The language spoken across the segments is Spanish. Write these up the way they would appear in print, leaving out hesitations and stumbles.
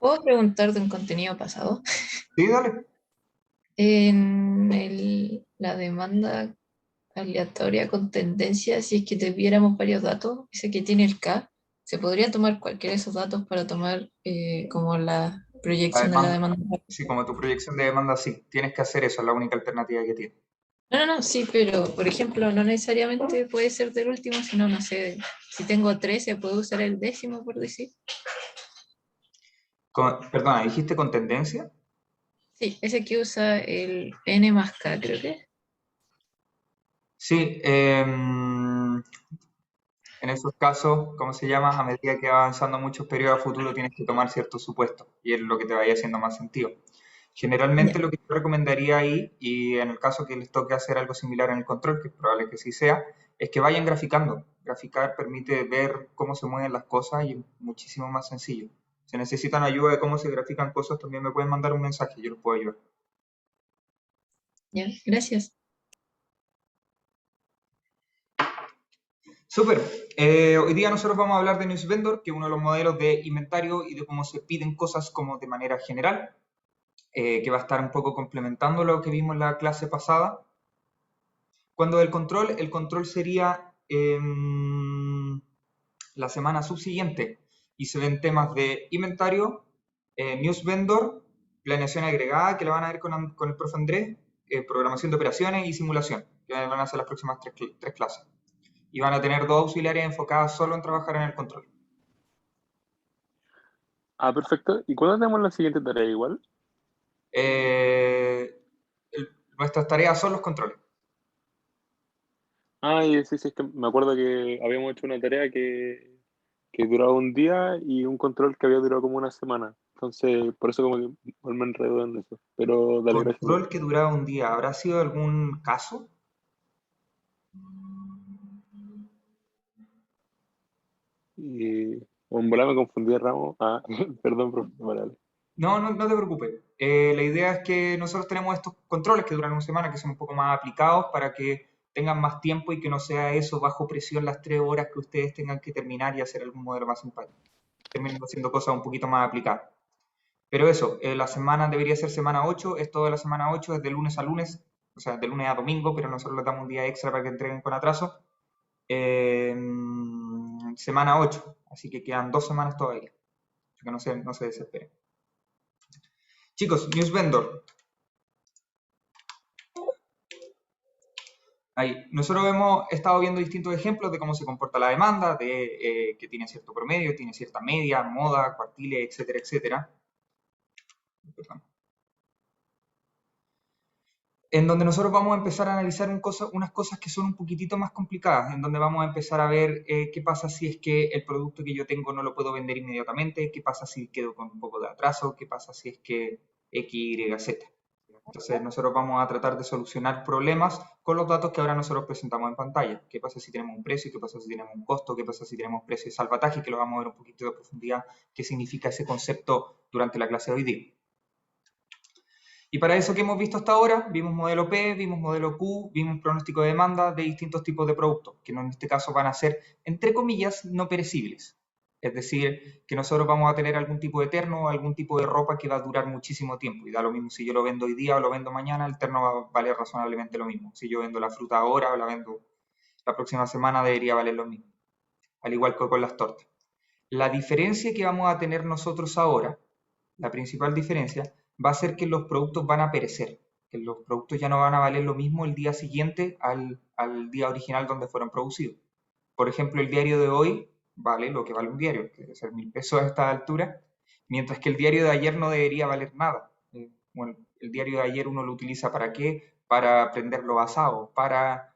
¿Puedo preguntar de un contenido pasado? Sí, dale. La demanda aleatoria con tendencia, si es que tuviéramos varios datos, ese que tiene el K, ¿se podría tomar cualquiera de esos datos para tomar como la La proyección de la demanda, demanda? sí, como tu proyección de demanda, sí, tienes que hacer eso, es la única alternativa que tienes. No, no, no, sí, pero por ejemplo, no necesariamente puede ser del último, sino, no sé, si tengo 13, puedo usar el décimo, por decir. Perdona, ¿dijiste con tendencia? Sí, ese que usa el N más K, creo que es. Sí, en esos casos, ¿cómo se llama? A medida que va avanzando muchos periodos a futuro, tienes que tomar ciertos supuestos y es lo que te vaya haciendo más sentido. Ya. Generalmente lo que yo recomendaría ahí, y en el caso que les toque hacer algo similar en el control, que es probable que sí sea, es que vayan graficando. Graficar permite ver cómo se mueven las cosas y es muchísimo más sencillo. Si necesitan ayuda de cómo se grafican cosas, también me pueden mandar un mensaje, yo los puedo ayudar. Ya, gracias. Súper. Hoy día nosotros vamos a hablar de News Vendor, que es uno de los modelos de inventario y de cómo se piden cosas como de manera general, que va a estar un poco complementando lo que vimos en la clase pasada. Cuando el control sería la semana subsiguiente y se ven temas de inventario, News Vendor, planeación agregada, que la van a ver con el profe Andrés, programación de operaciones y simulación, que van a ser las próximas tres clases. Y van a tener dos auxiliares enfocadas solo en trabajar en el control. Ah, perfecto. ¿Y cuándo tenemos la siguiente tarea igual? Eh, Nuestras tareas son los controles. Ah, sí, sí, es que me acuerdo que habíamos hecho una tarea que duraba un día y un control que había durado como una semana. Entonces, por eso como que igual me enredo en eso. Pero dale, gracias igual. Control que duraba un día. ¿Habrá sido algún caso? Y en volar me confundí de ramo. Ah, perdón, profe. Vale, vale. No, no, no te preocupes. La idea es que nosotros tenemos estos controles que duran una semana, que son un poco más aplicados para que tengan más tiempo y que no sea eso bajo presión las 3 horas que ustedes tengan que terminar y hacer algún modelo más simpático. Terminen haciendo cosas un poquito más aplicadas. Pero eso, la semana debería ser semana 8, es toda la semana 8, es de lunes a lunes, o sea, de lunes a domingo, pero nosotros les damos un día extra para que entreguen con atraso. Eh, Semana 8, así que quedan 2 semanas todavía, así que no se desesperen. Chicos, News Vendor. Ahí. Nosotros hemos estado viendo distintos ejemplos de cómo se comporta la demanda, de que tiene cierto promedio, tiene cierta media, moda, cuartiles, etcétera, etcétera. Perdón. En donde nosotros vamos a empezar a analizar unas cosas que son un poquitito más complicadas, en donde vamos a empezar a ver qué pasa si es que el producto que yo tengo no lo puedo vender inmediatamente, qué pasa si quedo con un poco de atraso, qué pasa si es que X, Y, Z. Entonces nosotros vamos a tratar de solucionar problemas con los datos que ahora nosotros presentamos en pantalla. ¿Qué pasa si tenemos un precio? ¿Qué pasa si tenemos un costo? ¿Qué pasa si tenemos precio de salvataje? Que lo vamos a ver un poquito de profundidad, qué significa ese concepto durante la clase de hoy día. Y para eso que hemos visto hasta ahora, vimos modelo P, vimos modelo Q, vimos pronóstico de demanda de distintos tipos de productos, que en este caso van a ser, entre comillas, no perecibles. Es decir, que nosotros vamos a tener algún tipo de terno o algún tipo de ropa que va a durar muchísimo tiempo. Y da lo mismo si yo lo vendo hoy día o lo vendo mañana, el terno va a valer razonablemente lo mismo. Si yo vendo la fruta ahora o la vendo la próxima semana, debería valer lo mismo. Al igual que con las tortas. La diferencia que vamos a tener nosotros ahora, la principal diferencia, va a ser que los productos van a perecer, que los productos ya no van a valer lo mismo el día siguiente al día original donde fueron producidos. Por ejemplo, el diario de hoy vale lo que vale un diario, que debe ser 1.000 pesos a esta altura, mientras que el diario de ayer no debería valer nada. Bueno, el diario de ayer uno lo utiliza ¿para qué? Para prender los asados, para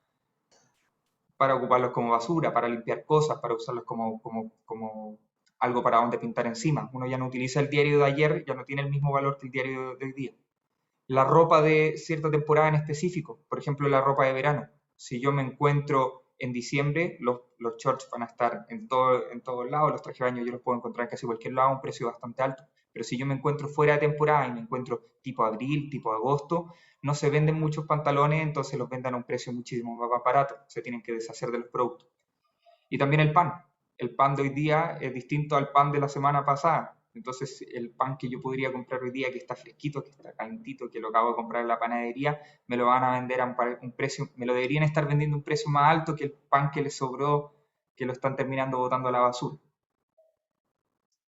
ocuparlos como basura, para limpiar cosas, para usarlos como algo para donde pintar encima. Uno ya no utiliza el diario de ayer, ya no tiene el mismo valor que el diario de hoy día. La ropa de cierta temporada en específico, por ejemplo la ropa de verano. Si yo me encuentro en diciembre, los shorts van a estar en todos lados, los trajes de baño yo los puedo encontrar en casi cualquier lado a un precio bastante alto. Pero si yo me encuentro fuera de temporada y me encuentro tipo abril, tipo agosto, no se venden muchos pantalones, entonces los venden a un precio muchísimo más barato. Se tienen que deshacer de los productos. Y también el pan. El pan de hoy día es distinto al pan de la semana pasada. Entonces, el pan que yo podría comprar hoy día, que está fresquito, que está calentito, que lo acabo de comprar en la panadería, me lo van a vender a un precio, me lo deberían estar vendiendo a un precio más alto que el pan que les sobró, que lo están terminando botando a la basura.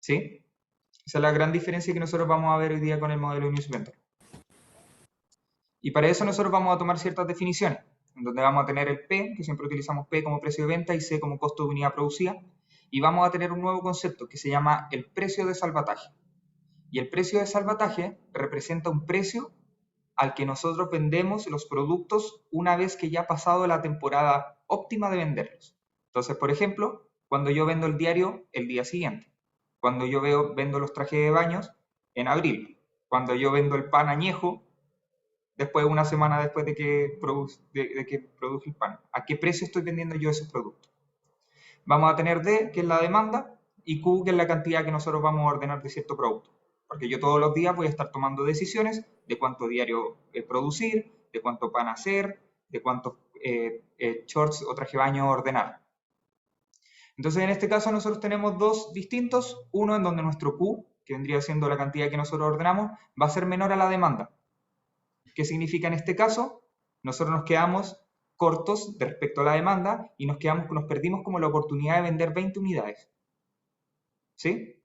¿Sí? Esa es la gran diferencia que nosotros vamos a ver hoy día con el modelo Newsvendor. Y para eso nosotros vamos a tomar ciertas definiciones, en donde vamos a tener el P, que siempre utilizamos P como precio de venta y C como costo de unidad producida, y vamos a tener un nuevo concepto que se llama el precio de salvataje. Y el precio de salvataje representa un precio al que nosotros vendemos los productos una vez que ya ha pasado la temporada óptima de venderlos. Entonces, por ejemplo, cuando yo vendo el diario el día siguiente, cuando yo vendo los trajes de baños en abril, cuando yo vendo el pan añejo después, una semana después de que produje el pan. ¿A qué precio estoy vendiendo yo esos productos? Vamos a tener D, que es la demanda, y Q, que es la cantidad que nosotros vamos a ordenar de cierto producto. Porque yo todos los días voy a estar tomando decisiones de cuánto diario producir, de cuánto pan hacer, de cuántos shorts o traje de baño ordenar. Entonces, en este caso nosotros tenemos dos distintos, uno en donde nuestro Q, que vendría siendo la cantidad que nosotros ordenamos, va a ser menor a la demanda. ¿Qué significa en este caso? Nosotros nos quedamos cortos respecto a la demanda y nos perdimos como la oportunidad de vender 20 unidades. ¿Sí?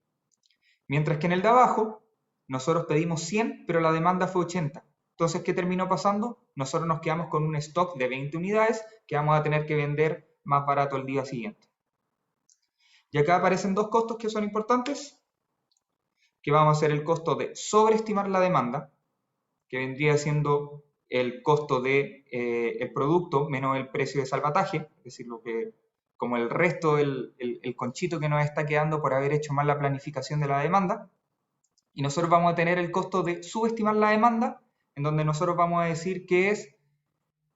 Mientras que en el de abajo, nosotros pedimos 100, pero la demanda fue 80. Entonces, ¿qué terminó pasando? Nosotros nos quedamos con un stock de 20 unidades que vamos a tener que vender más barato el día siguiente. Y acá aparecen dos costos que son importantes, que vamos a hacer el costo de sobreestimar la demanda, que vendría siendo el costo del producto menos el precio de salvataje, es decir, como el resto del conchito que nos está quedando por haber hecho mal la planificación de la demanda. Y nosotros vamos a tener el costo de subestimar la demanda, en donde nosotros vamos a decir que es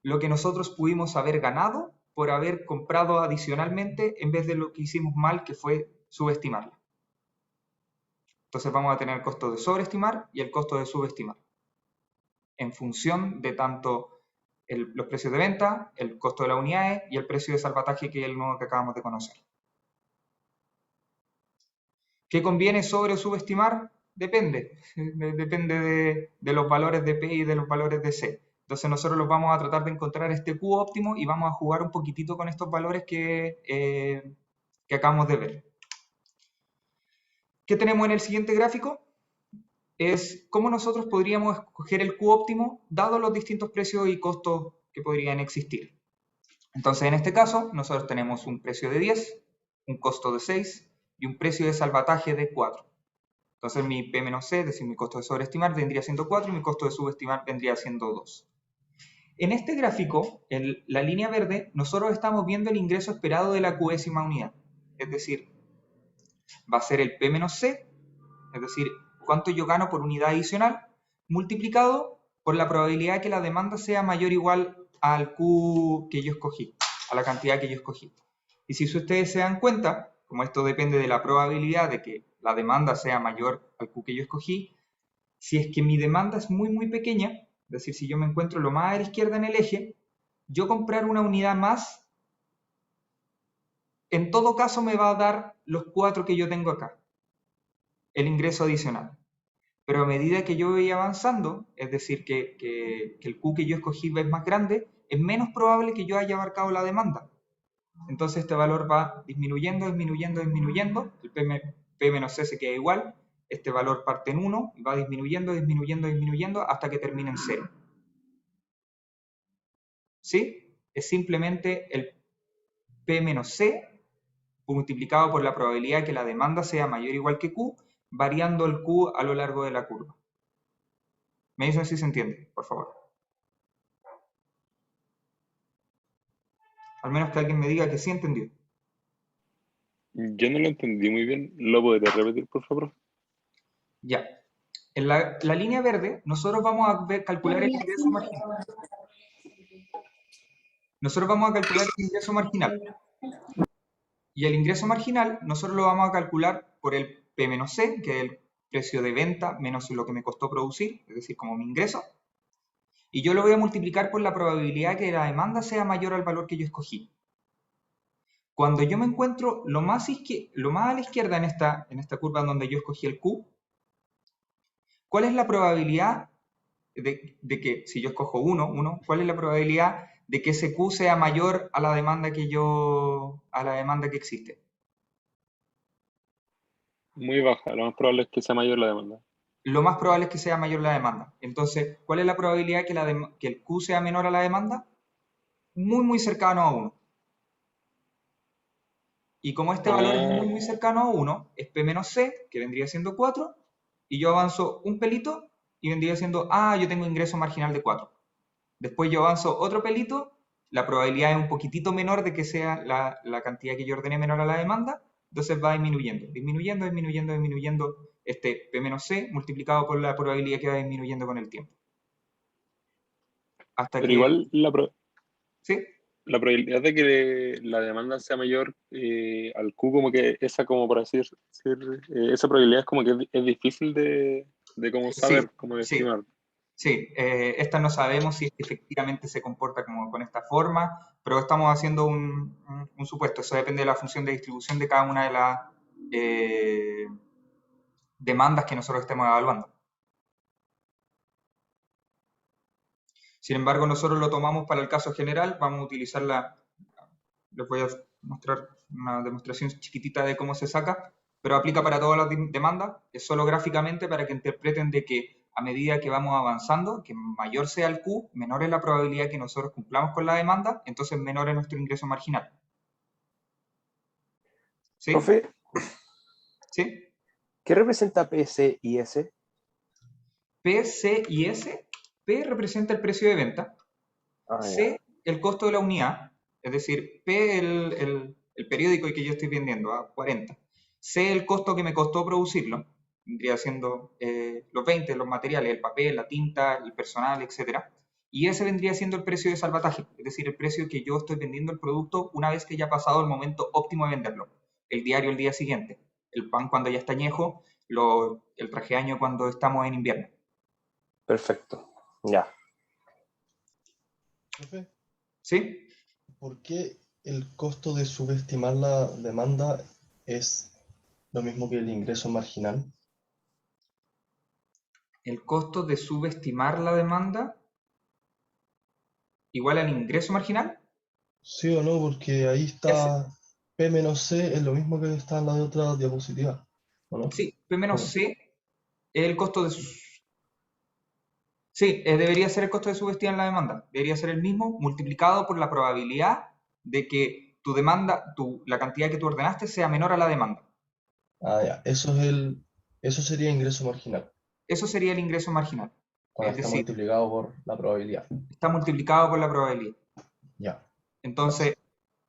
lo que nosotros pudimos haber ganado por haber comprado adicionalmente en vez de lo que hicimos mal, que fue subestimarla. Entonces vamos a tener el costo de sobreestimar y el costo de subestimar, en función de tanto los precios de venta, el costo de las unidades y el precio de salvataje, que es el nuevo que acabamos de conocer. ¿Qué conviene sobre o subestimar? Depende. Depende de los valores de P y de los valores de C. Entonces nosotros los vamos a tratar de encontrar este Q óptimo y vamos a jugar un poquitito con estos valores que acabamos de ver. ¿Qué tenemos en el siguiente gráfico? Es cómo nosotros podríamos escoger el Q óptimo dado los distintos precios y costos que podrían existir. Entonces, en este caso, nosotros tenemos un precio de 10, un costo de 6 y un precio de salvataje de 4. Entonces, mi P menos C, es decir, mi costo de sobreestimar, vendría siendo 4 y mi costo de subestimar vendría siendo 2. En este gráfico, en la línea verde, nosotros estamos viendo el ingreso esperado de la Qésima unidad. Es decir, va a ser el P menos C, es decir, cuánto yo gano por unidad adicional, multiplicado por la probabilidad de que la demanda sea mayor o igual al Q que yo escogí, a la cantidad que yo escogí. Y si ustedes se dan cuenta, como esto depende de la probabilidad de que la demanda sea mayor al Q que yo escogí, si es que mi demanda es muy, muy pequeña, es decir, si yo me encuentro lo más a la izquierda en el eje, yo comprar una unidad más, en todo caso me va a dar los 4 que yo tengo acá, el ingreso adicional. Pero a medida que yo voy avanzando, es decir, que el Q que yo escogí es más grande, es menos probable que yo haya abarcado la demanda. Entonces este valor va disminuyendo, disminuyendo, disminuyendo, el P menos C se queda igual, este valor parte en 1 y va disminuyendo, disminuyendo, disminuyendo hasta que termine en 0. ¿Sí? Es simplemente el P menos C multiplicado por la probabilidad de que la demanda sea mayor o igual que Q, variando el Q a lo largo de la curva. ¿Me dicen si se entiende, por favor? Al menos que alguien me diga que sí entendió. Yo no lo entendí muy bien. ¿Lo podría repetir, por favor? Ya. En la línea verde, nosotros vamos a calcular el ingreso marginal. Nosotros vamos a calcular el ingreso marginal. Y el ingreso marginal, nosotros lo vamos a calcular por el P menos C, que es el precio de venta menos lo que me costó producir, es decir, como mi ingreso. Y yo lo voy a multiplicar por la probabilidad de que la demanda sea mayor al valor que yo escogí. Cuando yo me encuentro lo más a la izquierda en esta curva donde yo escogí el Q, ¿cuál es la probabilidad de que, si yo escojo 1, cuál es la probabilidad de que ese Q sea mayor a la demanda a la demanda que existe? Muy baja, lo más probable es que sea mayor la demanda. Lo más probable es que sea mayor la demanda. Entonces, ¿cuál es la probabilidad que el Q sea menor a la demanda? Muy, muy cercano a 1. Y como este valor es muy, Ah, muy cercano a 1, es P menos C, que vendría siendo 4, y yo avanzo un pelito y vendría siendo, yo tengo ingreso marginal de 4. Después yo avanzo otro pelito, la probabilidad es un poquitito menor de que sea la cantidad que yo ordené menor a la demanda, entonces va disminuyendo, disminuyendo, disminuyendo, disminuyendo este P menos C multiplicado por la probabilidad que va disminuyendo con el tiempo. Hasta pero que, igual ¿sí? la probabilidad de que la demanda sea mayor al Q, como que esa, como por así decir, esa probabilidad es como que es difícil de cómo Sí, saber, como de sí, estimar. sí. Esta no sabemos si es que efectivamente se comporta como con esta forma, pero estamos haciendo un supuesto. Eso depende de la función de distribución de cada una de las eh, demandas que nosotros estemos evaluando. Sin embargo, nosotros lo tomamos para el caso general, vamos a utilizar les voy a mostrar una demostración chiquitita de cómo se saca, pero aplica para todas las demandas, es solo gráficamente para que interpreten de que a medida que vamos avanzando, que mayor sea el Q, menor es la probabilidad que nosotros cumplamos con la demanda, entonces menor es nuestro ingreso marginal. ¿Sí? Profe, ¿Sí? ¿qué representa P, C y S? P, C y S. P representa el precio de venta, Ah, ya. C, el costo de la unidad, es decir, P, el periódico que yo estoy vendiendo a 40. C, el costo que me costó producirlo, vendría siendo los 20, los materiales, el papel, la tinta, el personal, etcétera. Y ese vendría siendo el precio de salvataje, es decir, el precio que yo estoy vendiendo el producto una vez que ya ha pasado el momento óptimo de venderlo. El diario el día siguiente, el pan cuando ya está añejo, el traje de año cuando estamos en invierno. Perfecto. Ya. Profe, ¿Sí? ¿por qué el costo de subestimar la demanda es lo mismo que el ingreso marginal? El costo de subestimar la demanda igual al ingreso marginal. ¿Sí o no? Porque ahí Es, está P menos C, es lo mismo que está en la de otra diapositiva, ¿o no? sí, P menos ¿Cómo? C es el costo de... Sí, debería ser el costo de subestimar la demanda. Debería ser el mismo multiplicado por la probabilidad de que tu demanda, la cantidad que tú ordenaste sea menor a la demanda. Ah, ya. Eso sería ingreso marginal, Eso sería el ingreso marginal. cuando Es está decir, multiplicado por la probabilidad. está multiplicado por la probabilidad. Ya, Entonces,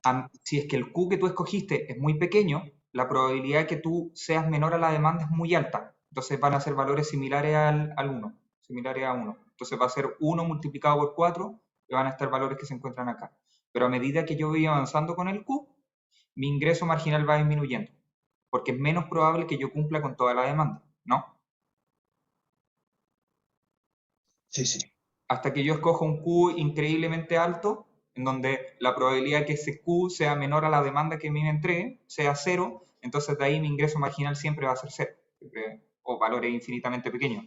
gracias. si es que el Q que tú escogiste es muy pequeño, la probabilidad de que tú seas menor a la demanda es muy alta. Entonces van a ser valores similares al 1, similares a 1. Entonces va a ser 1 multiplicado por 4 y van a estar valores que se encuentran acá. Pero a medida que yo voy avanzando con el Q, mi ingreso marginal va disminuyendo, porque es menos probable que yo cumpla con toda la demanda, ¿no? Sí, sí. Hasta que yo escoja un Q increíblemente alto, en donde la probabilidad de que ese Q sea menor a la demanda que a mí me entregue sea cero, entonces de ahí mi ingreso marginal siempre va a ser cero, o valores infinitamente pequeños.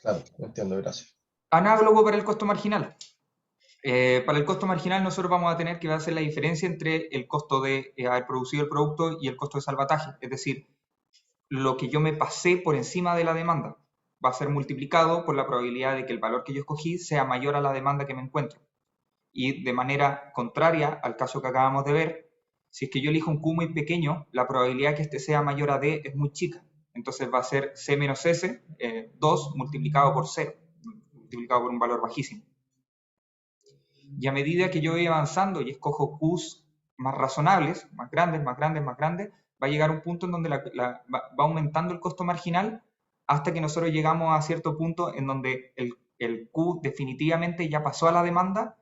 Claro, lo entiendo, gracias. Análogo para el costo marginal. Para el costo marginal nosotros vamos a tener que hacer la diferencia entre el costo de haber producido el producto y el costo de salvataje, es decir, lo que yo me pasé por encima de la demanda va a ser multiplicado por la probabilidad de que el valor que yo escogí sea mayor a la demanda que me encuentro. Y de manera contraria al caso que acabamos de ver, si es que yo elijo un Q muy pequeño, la probabilidad que este sea mayor a D es muy chica. Entonces va a ser C menos S, 2 multiplicado por 0, multiplicado por un valor bajísimo. Y a medida que yo voy avanzando y escojo Qs más razonables, más grandes, más grandes, más grandes, va a llegar un punto en donde va aumentando el costo marginal hasta que nosotros llegamos a cierto punto en donde el Q definitivamente ya pasó a la demanda,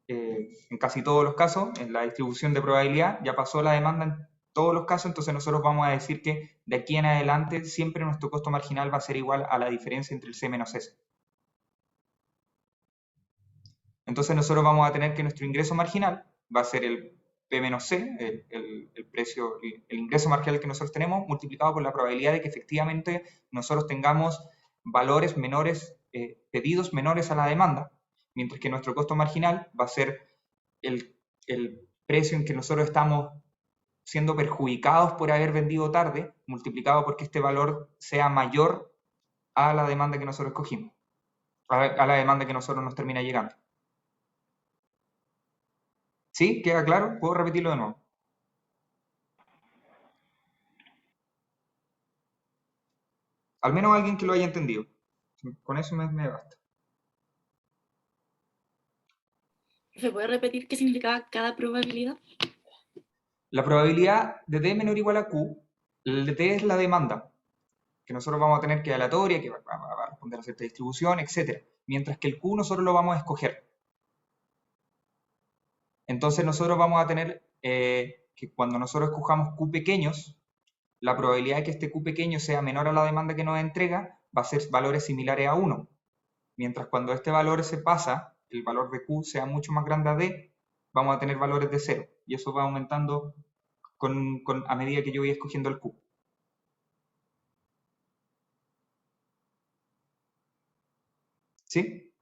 en casi todos los casos, en la distribución de probabilidad, ya pasó la demanda en todos los casos, entonces nosotros vamos a decir que de aquí en adelante siempre nuestro costo marginal va a ser igual a la diferencia entre el C menos S. Entonces nosotros vamos a tener que nuestro ingreso marginal va a ser el P-C, el precio, el ingreso marginal que nosotros tenemos, multiplicado por la probabilidad de que efectivamente nosotros tengamos valores menores, pedidos menores a la demanda, mientras que nuestro costo marginal va a ser el precio en que nosotros estamos siendo perjudicados por haber vendido tarde, multiplicado porque este valor sea mayor a la demanda que nosotros escogimos, a la demanda que nosotros nos termina llegando. ¿Sí? ¿Queda claro? ¿Puedo repetirlo de nuevo? Al menos alguien que lo haya entendido. Con eso me basta. ¿Se puede repetir qué significaba cada probabilidad? La probabilidad de D menor o igual a Q, el de T es la demanda, que nosotros vamos a tener que es aleatoria, que va a responder a cierta distribución, etc. Mientras que el Q nosotros lo vamos a escoger. Entonces nosotros vamos a tener que cuando nosotros escojamos Q pequeños, la probabilidad de que este Q pequeño sea menor a la demanda que nos entrega va a ser valores similares a 1. Mientras cuando este valor se pasa, el valor de Q sea mucho más grande a D, vamos a tener valores de 0. Y eso va aumentando a medida que yo voy escogiendo el Q. ¿Sí?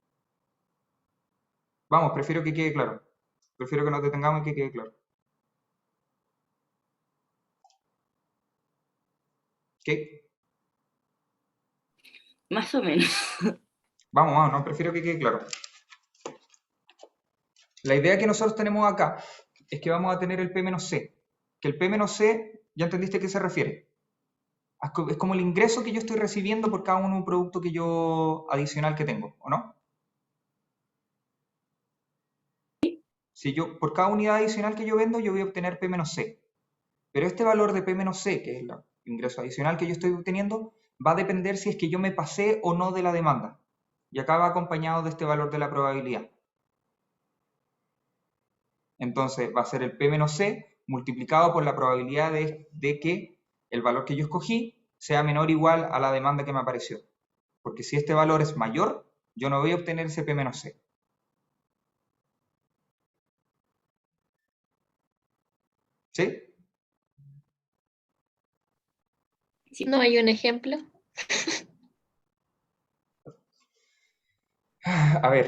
Vamos, prefiero que quede claro. Prefiero que nos detengamos y que quede claro. ¿Qué? Más o menos. Vamos, no, prefiero que quede claro. La idea que nosotros tenemos acá es que vamos a tener el P-C. Que el P-C, ¿ya entendiste a qué se refiere? Es como el ingreso que yo estoy recibiendo por cada uno de un producto que yo adicional que tengo, ¿o no? Si yo, por cada unidad adicional que yo vendo, yo voy a obtener P-C. Pero este valor de P-C, que es el ingreso adicional que yo estoy obteniendo, va a depender si es que yo me pasé o no de la demanda. Y acá va acompañado de este valor de la probabilidad. Entonces va a ser el P-C multiplicado por la probabilidad de que el valor que yo escogí sea menor o igual a la demanda que me apareció. Porque si este valor es mayor, yo no voy a obtener ese P-C. ¿Sí? ¿No hay un ejemplo? A ver.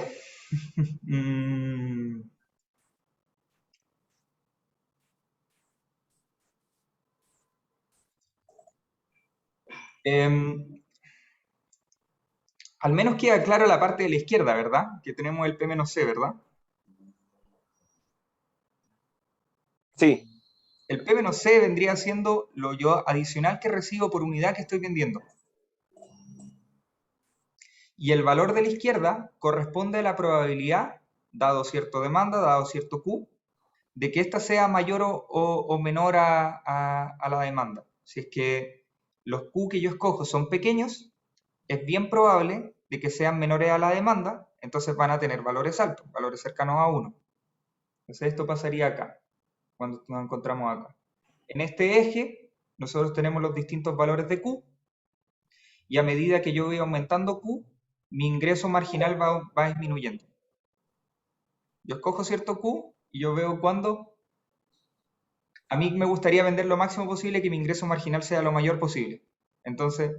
Al menos queda clara la parte de la izquierda, ¿verdad? Que tenemos el P-C, ¿verdad? Sí. El P-C vendría siendo lo yo adicional que recibo por unidad que estoy vendiendo. Y el valor de la izquierda corresponde a la probabilidad, dado cierto demanda, dado cierto Q, de que ésta sea mayor o menor a la demanda. Si es que los Q que yo escojo son pequeños, es bien probable de que sean menores a la demanda, entonces van a tener valores altos, valores cercanos a 1. Entonces esto pasaría acá, cuando nos encontramos acá. En este eje, nosotros tenemos los distintos valores de Q, y a medida que yo voy aumentando Q, mi ingreso marginal va disminuyendo. Yo escojo cierto Q y yo veo cuándo a mí me gustaría vender lo máximo posible, que mi ingreso marginal sea lo mayor posible. Entonces,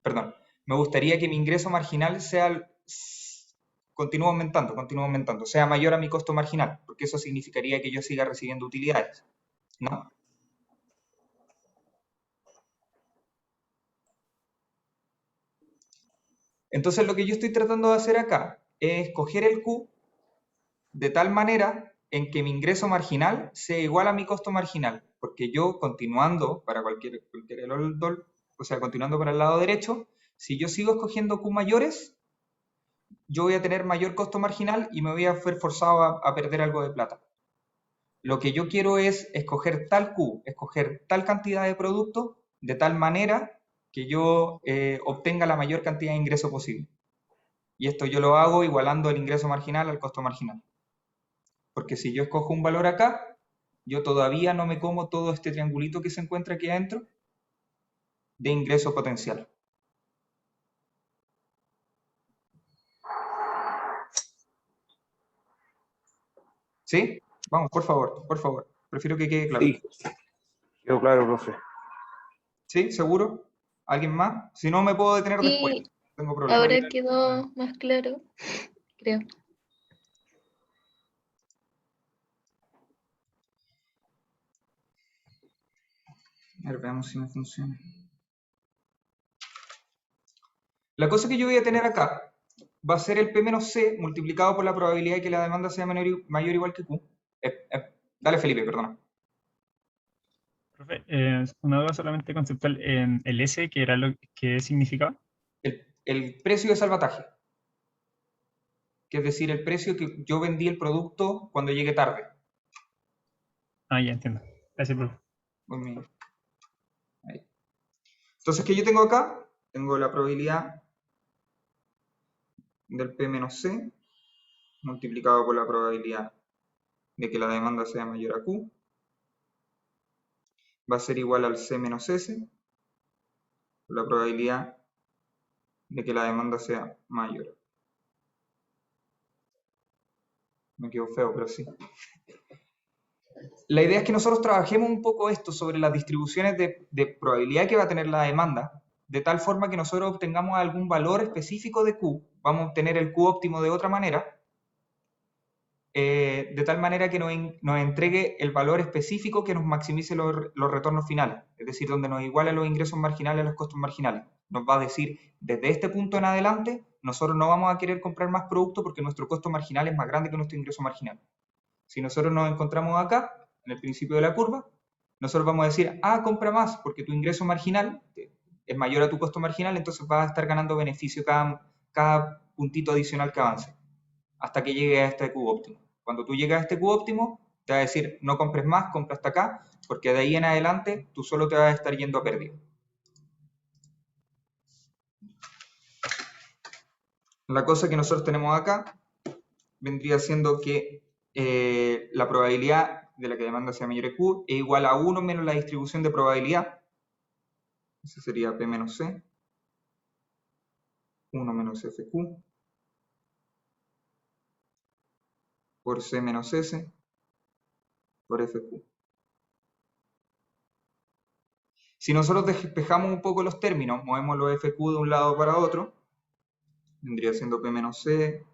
perdón, me gustaría que mi ingreso marginal continúe aumentando, sea mayor a mi costo marginal, porque eso significaría que yo siga recibiendo utilidades, ¿no? Entonces, lo que yo estoy tratando de hacer acá es coger el Q de tal manera en que mi ingreso marginal sea igual a mi costo marginal, porque yo continuando para cualquier o sea, continuando para el lado derecho, si yo sigo escogiendo Q mayores, yo voy a tener mayor costo marginal y me voy a ver forzado a perder algo de plata. Lo que yo quiero es escoger tal Q, escoger tal cantidad de producto, de tal manera que yo obtenga la mayor cantidad de ingreso posible. Y esto yo lo hago igualando el ingreso marginal al costo marginal. Porque si yo escojo un valor acá, yo todavía no me como todo este triangulito que se encuentra aquí adentro de ingreso potencial. ¿Sí? Vamos, por favor, por favor. Prefiero que quede claro. Sí, quedó claro, profe. ¿Sí? ¿Seguro? ¿Alguien más? Si no, me puedo detener después. Sí, No tengo problema. ahora quedó más claro, creo. A ver, veamos si me funciona. La cosa que yo voy a tener acá va a ser el P menos C multiplicado por la probabilidad de que la demanda sea mayor o igual que Q. Dale, Felipe, perdona. Profe, una duda solamente conceptual. En el S, ¿qué era lo que significaba? El precio de salvataje, que es decir, el precio que yo vendí el producto cuando llegue tarde. Ah, ya entiendo. Gracias, profe. Ahí. Entonces, ¿qué yo tengo acá? Tengo la probabilidad del P menos C multiplicado por la probabilidad de que la demanda sea mayor a Q. Va a ser igual al C menos S, por la probabilidad de que la demanda sea mayor. Me quedó feo, pero sí. La idea es que nosotros trabajemos un poco esto sobre las distribuciones de probabilidad que va a tener la demanda, de tal forma que nosotros obtengamos algún valor específico de Q, vamos a obtener el Q óptimo de otra manera, de tal manera que nos entregue el valor específico que nos maximice los retornos finales, es decir, donde nos iguale los ingresos marginales a los costos marginales. Nos va a decir, desde este punto en adelante, nosotros no vamos a querer comprar más producto porque nuestro costo marginal es más grande que nuestro ingreso marginal. Si nosotros nos encontramos acá, en el principio de la curva, nosotros vamos a decir, compra más porque tu ingreso marginal es mayor a tu costo marginal, entonces vas a estar ganando beneficio cada puntito adicional que avance, hasta que llegue a este Q óptimo. Cuando tú llegas a este Q óptimo, te va a decir, no compres más, compra hasta acá, porque de ahí en adelante tú solo te vas a estar yendo a pérdida. La cosa que nosotros tenemos acá vendría siendo que la probabilidad de la que demanda sea mayor que Q es igual a 1 menos la distribución de probabilidad. Ese sería P menos C. 1 menos FQ por C menos S por FQ. Si nosotros despejamos un poco los términos, movemos los FQ de un lado para otro, vendría siendo P menos C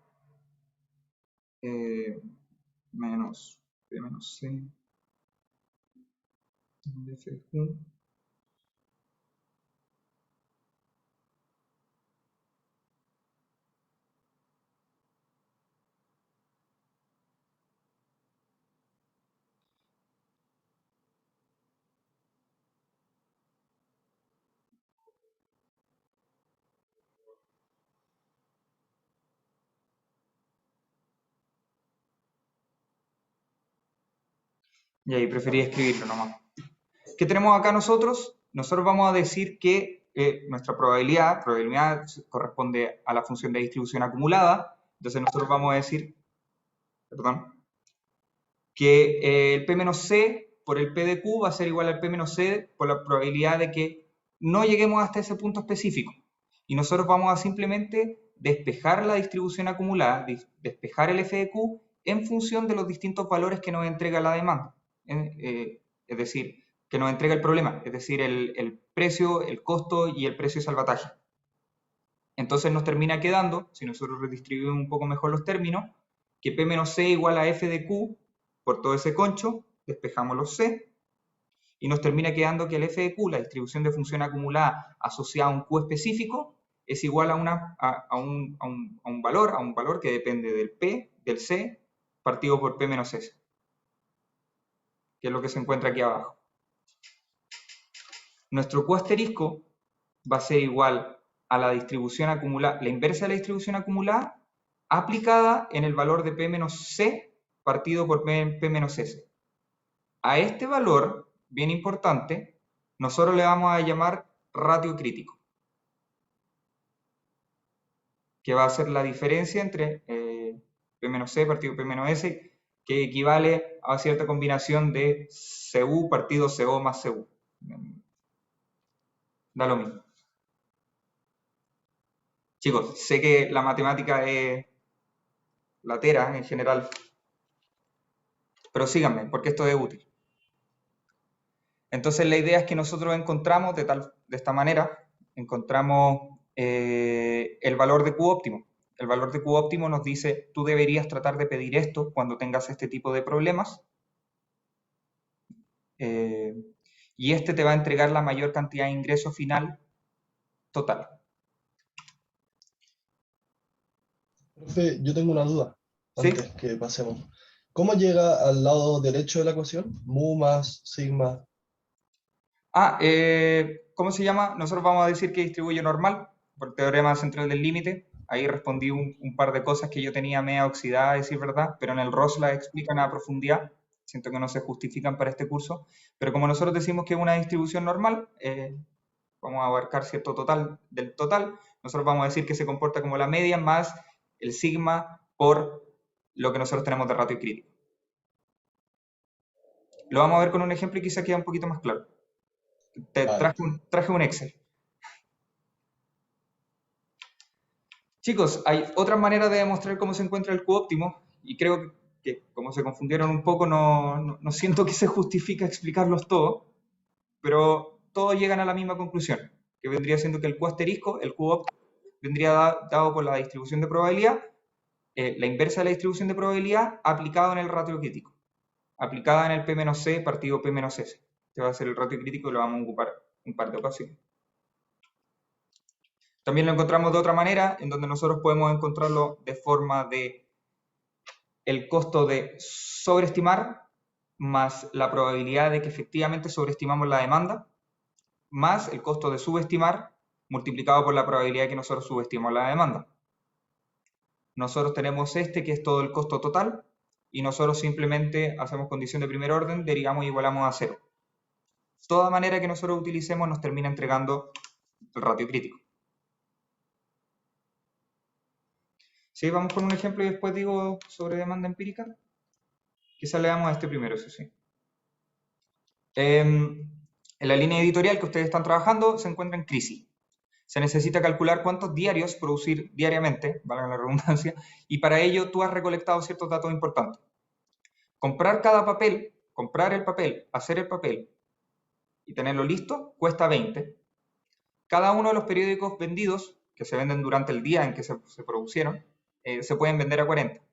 menos P menos C FQ. Y ahí preferí escribirlo nomás. ¿Qué tenemos acá nosotros? Nosotros vamos a decir que nuestra probabilidad corresponde a la función de distribución acumulada. Entonces nosotros vamos a decir, que el P menos C por el P de Q va a ser igual al P menos C por la probabilidad de que no lleguemos hasta ese punto específico. Y nosotros vamos a simplemente despejar la distribución acumulada, despejar el F de Q en función de los distintos valores que nos entrega la demanda. Es decir, que nos entrega el problema, es decir, el precio, el costo y el precio de salvataje. Entonces nos termina quedando, si nosotros redistribuimos un poco mejor los términos, que P menos C igual a F de Q por todo ese concho, despejamos los C, y nos termina quedando que el F de Q, la distribución de función acumulada asociada a un Q específico, es igual a un valor que depende del P, del C, partido por P menos S, que es lo que se encuentra aquí abajo. Nuestro Q asterisco va a ser igual a la distribución acumulada, la inversa de la distribución acumulada, aplicada en el valor de P menos C partido por P menos S. A este valor, bien importante, nosotros le vamos a llamar ratio crítico, que va a ser la diferencia entre P menos C partido P menos S, que equivale a cierta combinación de CU partido CO más CU. Da lo mismo. Chicos, sé que la matemática es latera en general, pero síganme, porque esto es útil. Entonces la idea es que nosotros encontramos de esta manera, encontramos el valor de Q óptimo. El valor de Q óptimo nos dice, tú deberías tratar de pedir esto cuando tengas este tipo de problemas. Y este te va a entregar la mayor cantidad de ingreso final total. Profe, yo tengo una duda ¿Sí? antes que pasemos. ¿Cómo llega al lado derecho de la ecuación? Mu más sigma. ¿Cómo se llama? Nosotros vamos a decir que distribuye normal por el teorema central del límite. Ahí respondí un par de cosas que yo tenía media oxidada, a decir verdad, pero en el ROS las explican a profundidad. Siento que no se justifican para este curso. Pero como nosotros decimos que es una distribución normal, vamos a abarcar cierto total del total. Nosotros vamos a decir que se comporta como la media más el sigma por lo que nosotros tenemos de ratio crítico. Lo vamos a ver con un ejemplo y quizá queda un poquito más claro. Vale. Traje un Excel. Chicos, hay otras maneras de demostrar cómo se encuentra el Q óptimo y creo que como se confundieron un poco, no siento que se justifica explicarlos todos, pero todos llegan a la misma conclusión, que vendría siendo que el Q asterisco, el Q óptimo, vendría dado por la distribución de probabilidad, la inversa de la distribución de probabilidad aplicada en el ratio crítico, aplicada en el P-C partido P-S. Este va a ser el ratio crítico y lo vamos a ocupar un par de ocasiones. También lo encontramos de otra manera, en donde nosotros podemos encontrarlo de forma de el costo de sobreestimar más la probabilidad de que efectivamente sobreestimamos la demanda, más el costo de subestimar multiplicado por la probabilidad de que nosotros subestimamos la demanda. Nosotros tenemos este que es todo el costo total y nosotros simplemente hacemos condición de primer orden, derivamos y igualamos a cero. Toda manera que nosotros utilicemos nos termina entregando el ratio crítico. Sí, vamos con un ejemplo y después digo sobre demanda empírica. Quizás le damos a este primero, eso sí. En la línea editorial que ustedes están trabajando se encuentra en crisis. Se necesita calcular cuántos diarios producir diariamente, valga la redundancia, y para ello tú has recolectado ciertos datos importantes. Comprar cada papel, comprar el papel, hacer el papel y tenerlo listo, cuesta 20. Cada uno de los periódicos vendidos, que se venden durante el día en que se producieron, se pueden vender a 40.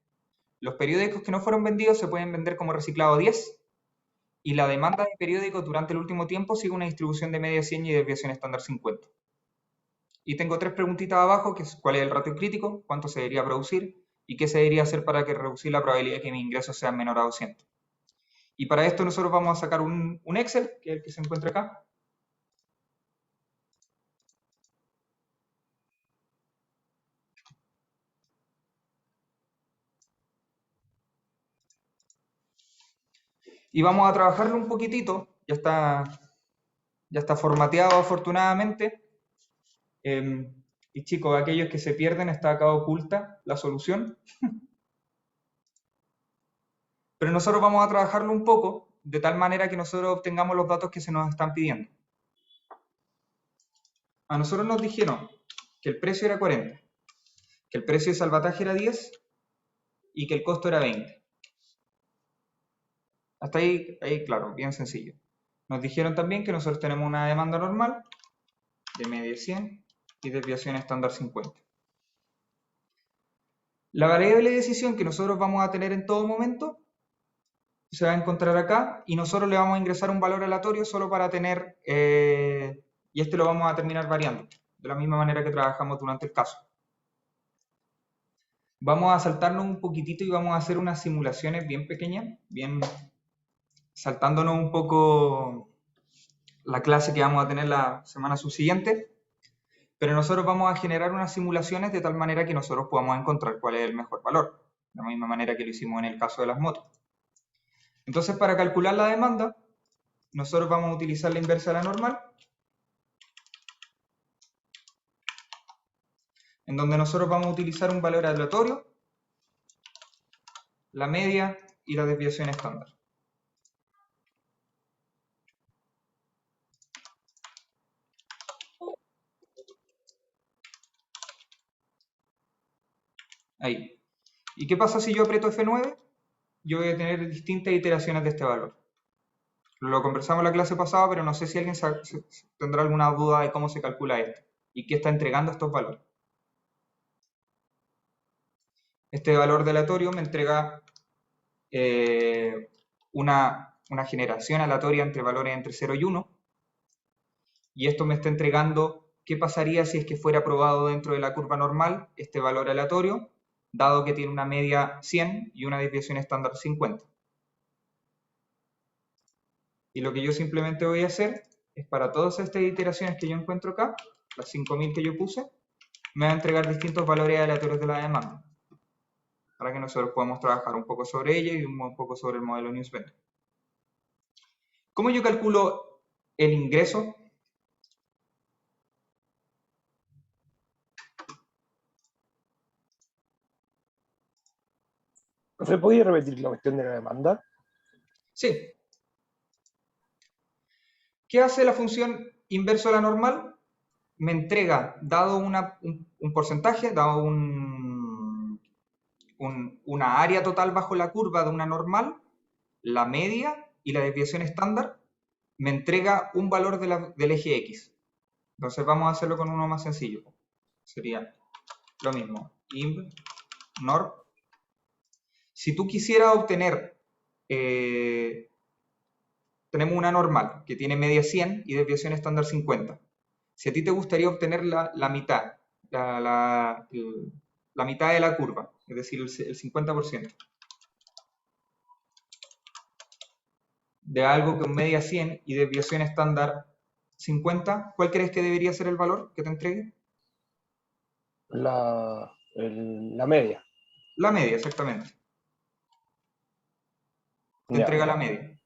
Los periódicos que no fueron vendidos se pueden vender como reciclado 10. Y la demanda de periódicos durante el último tiempo sigue una distribución de media 100 y desviación estándar 50. Y tengo tres preguntitas abajo, que es cuál es el ratio crítico, cuánto se debería producir y qué se debería hacer para que reducir la probabilidad de que mis ingresos sean menor a 200. Y para esto nosotros vamos a sacar un Excel, que es el que se encuentra acá. Y vamos a trabajarlo un poquitito, ya está formateado afortunadamente. Y chicos, aquellos que se pierden, está acá oculta la solución. Pero nosotros vamos a trabajarlo un poco, de tal manera que nosotros obtengamos los datos que se nos están pidiendo. A nosotros nos dijeron que el precio era 40, que el precio de salvataje era 10 y que el costo era 20. Hasta ahí claro, bien sencillo. Nos dijeron también que nosotros tenemos una demanda normal de media 100 y desviación estándar 50. La variable de decisión que nosotros vamos a tener en todo momento se va a encontrar acá y nosotros le vamos a ingresar un valor aleatorio solo para tener, y este lo vamos a terminar variando, de la misma manera que trabajamos durante el caso. Vamos a saltarnos un poquitito y vamos a hacer unas simulaciones bien pequeñas, bien saltándonos un poco la clase que vamos a tener la semana subsiguiente, pero nosotros vamos a generar unas simulaciones de tal manera que nosotros podamos encontrar cuál es el mejor valor, de la misma manera que lo hicimos en el caso de las motos. Entonces, para calcular la demanda, nosotros vamos a utilizar la inversa de la normal, en donde nosotros vamos a utilizar un valor aleatorio, la media y la desviación estándar. Ahí. ¿Y qué pasa si yo aprieto F9? yo voy a tener distintas iteraciones de este valor. Lo conversamos en la clase pasada, pero no sé si alguien tendrá alguna duda de cómo se calcula esto y qué está entregando estos valores. Este valor de aleatorio me entrega una generación aleatoria entre valores entre 0 y 1, y esto me está entregando qué pasaría si es que fuera probado dentro de la curva normal este valor aleatorio, dado que tiene una media 100 y una desviación estándar 50. Y lo que yo simplemente voy a hacer es, para todas estas iteraciones que yo encuentro acá, las 5000 que yo puse, me va a entregar distintos valores aleatorios de la demanda, para que nosotros podamos trabajar un poco sobre ella y un poco sobre el modelo Newsbender. ¿Cómo yo calculo el ingreso? ¿Se podía repetir la cuestión de la demanda? Sí. ¿Qué hace la función inverso a la normal? Me entrega, dado un porcentaje, dado una área total bajo la curva de una normal, la media y la desviación estándar, me entrega un valor del eje X. Entonces vamos a hacerlo con uno más sencillo. Sería lo mismo, inv norm. Si tú quisieras obtener, tenemos una normal que tiene media 100 y desviación estándar 50. Si a ti te gustaría obtener la mitad, la mitad de la curva, es decir, el 50%, de algo con media 100 y desviación estándar 50, ¿cuál crees que debería ser el valor que te entregue? La media. La media, exactamente. Te Ya. entrega la media.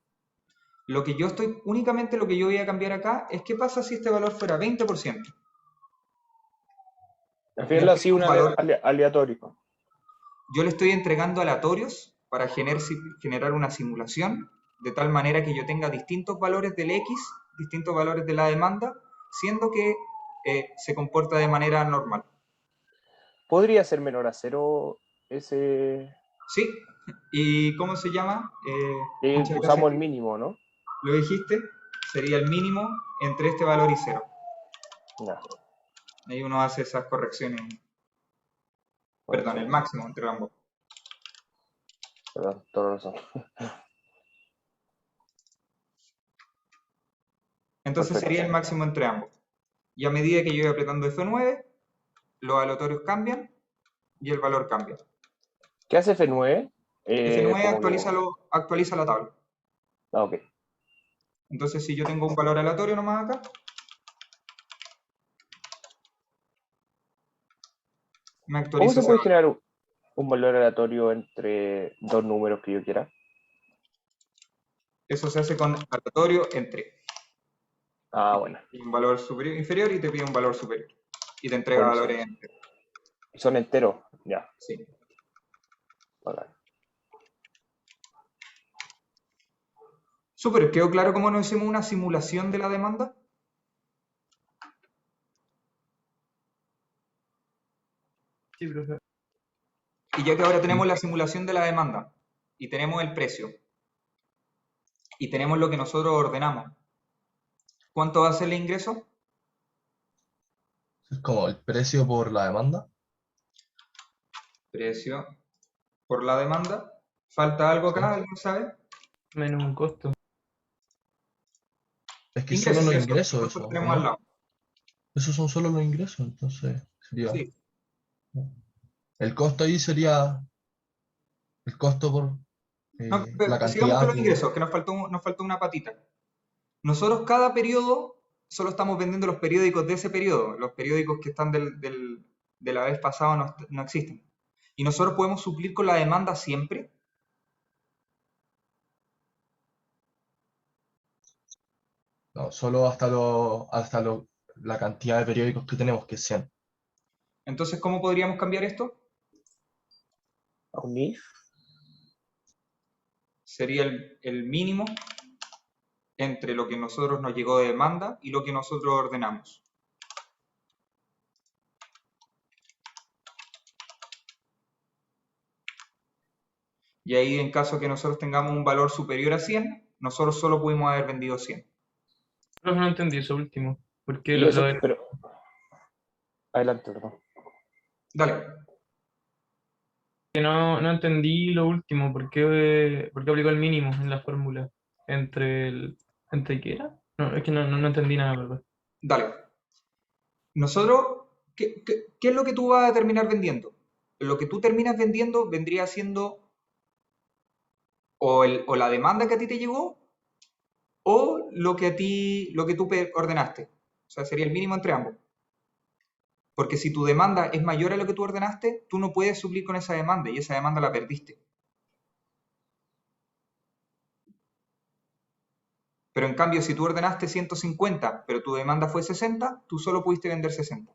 Únicamente lo que yo voy a cambiar acá es qué pasa si este valor fuera 20%. Al final así un aleatorio. Yo le estoy entregando aleatorios para generar una simulación de tal manera que yo tenga distintos valores del X, distintos valores de la demanda, siendo que se comporta de manera normal. ¿Podría ser menor a 0 ese? Sí, ¿y cómo se llama? Muchas Usamos gracias. el mínimo, ¿no? Lo dijiste, sería el mínimo entre este valor y 0. Ya. Ahí uno hace esas correcciones. Bueno, Perdón, sí. el máximo entre ambos. Perdón, toda razón. Entonces Perfecto. sería el máximo entre ambos. Y a medida que yo voy apretando F9, los aleatorios cambian y el valor cambia. ¿Qué hace F9? F9 actualiza la tabla. Ah, ok. Entonces, si yo tengo un valor aleatorio nomás acá, me ¿Cómo actualiza se ese puede valor. generar un valor aleatorio entre dos números que yo quiera? Eso se hace con aleatorio entre. Ah, bueno. Un valor superior, inferior y te pide un valor superior. Y te entrega Buenísimo. valores enteros. Son enteros, ya. Sí. Vale. Súper, ¿quedó claro cómo nos hicimos una simulación de la demanda? Sí, profe. Y ya que ahora tenemos la simulación de la demanda y tenemos el precio y tenemos lo que nosotros ordenamos, ¿cuánto va a ser el ingreso? Es como el precio por la demanda. Precio por la demanda. ¿Falta algo acá? ¿Alguien sabe? Menos un costo. Es que solo Ingresos, los ¿cierto? ingresos Nosotros eso, ¿o tenemos al no? lado. Esos son solo los ingresos, entonces sería... Sí. El costo ahí sería el costo por No, la sigamos con cantidad los por... ingresos, que nos faltó una patita. Nosotros cada periodo solo estamos vendiendo los periódicos de ese periodo. Los periódicos que están de la vez pasada no existen. Y nosotros podemos suplir con la demanda siempre. No, solo la cantidad de periódicos que tenemos, que es 100. Entonces, ¿cómo podríamos cambiar esto? ¿A un if? Sería el mínimo entre lo que nosotros nos llegó de demanda y lo que nosotros ordenamos. Y ahí en caso que nosotros tengamos un valor superior a 100, nosotros solo pudimos haber vendido 100. Profe, no entendí eso último. Porque Y eso, pero... Adelante, perdón. Dale. no entendí lo último. ¿Por qué aplicó el mínimo en la fórmula? ¿Entre qué era? No, es que no entendí nada, ¿verdad? Dale. Nosotros, ¿qué es lo que tú vas a terminar vendiendo? Lo que tú terminas vendiendo vendría siendo o la demanda que a ti te llegó o lo que tú ordenaste. O sea, sería el mínimo entre ambos. Porque si tu demanda es mayor a lo que tú ordenaste, tú no puedes suplir con esa demanda y esa demanda la perdiste. Pero en cambio, si tú ordenaste 150, pero tu demanda fue 60, tú solo pudiste vender 60.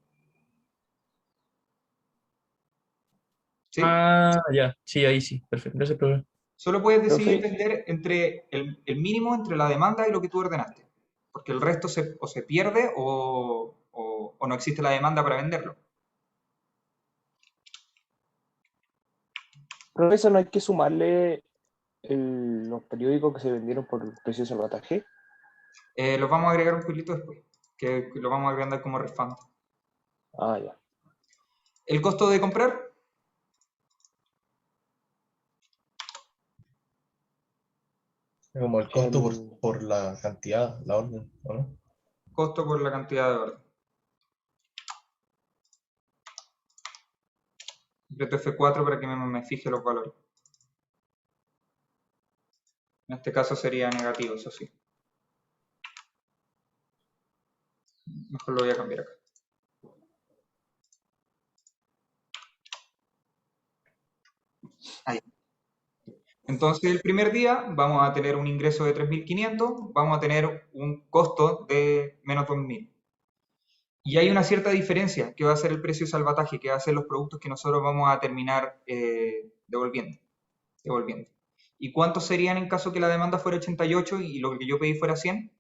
¿Sí? Ah, ya. Sí, ahí sí. Perfecto. Gracias, profe. Solo puedes decidir Profe, vender entre el mínimo entre la demanda y lo que tú ordenaste. Porque el resto o se pierde o no existe la demanda para venderlo. profesor, ¿no hay que sumarle los periódicos que se vendieron por precio de salvataje? Los vamos a agregar un poquito después, que lo vamos a agregar como refund. Ah, ya. El costo de comprar, Como el costo El- por la cantidad, la orden, ¿o no? costo por la cantidad de orden. Aprieto F4 para que me fije los valores. En este caso sería negativo, eso sí. Mejor lo voy a cambiar acá. Ahí. Entonces, el primer día vamos a tener un ingreso de 3.500, vamos a tener un costo de menos 2.000. Y hay una cierta diferencia que va a ser el precio de salvataje, que va a ser los productos que nosotros vamos a terminar devolviendo. ¿Y cuántos serían en caso que la demanda fuera 88 y lo que yo pedí fuera 100?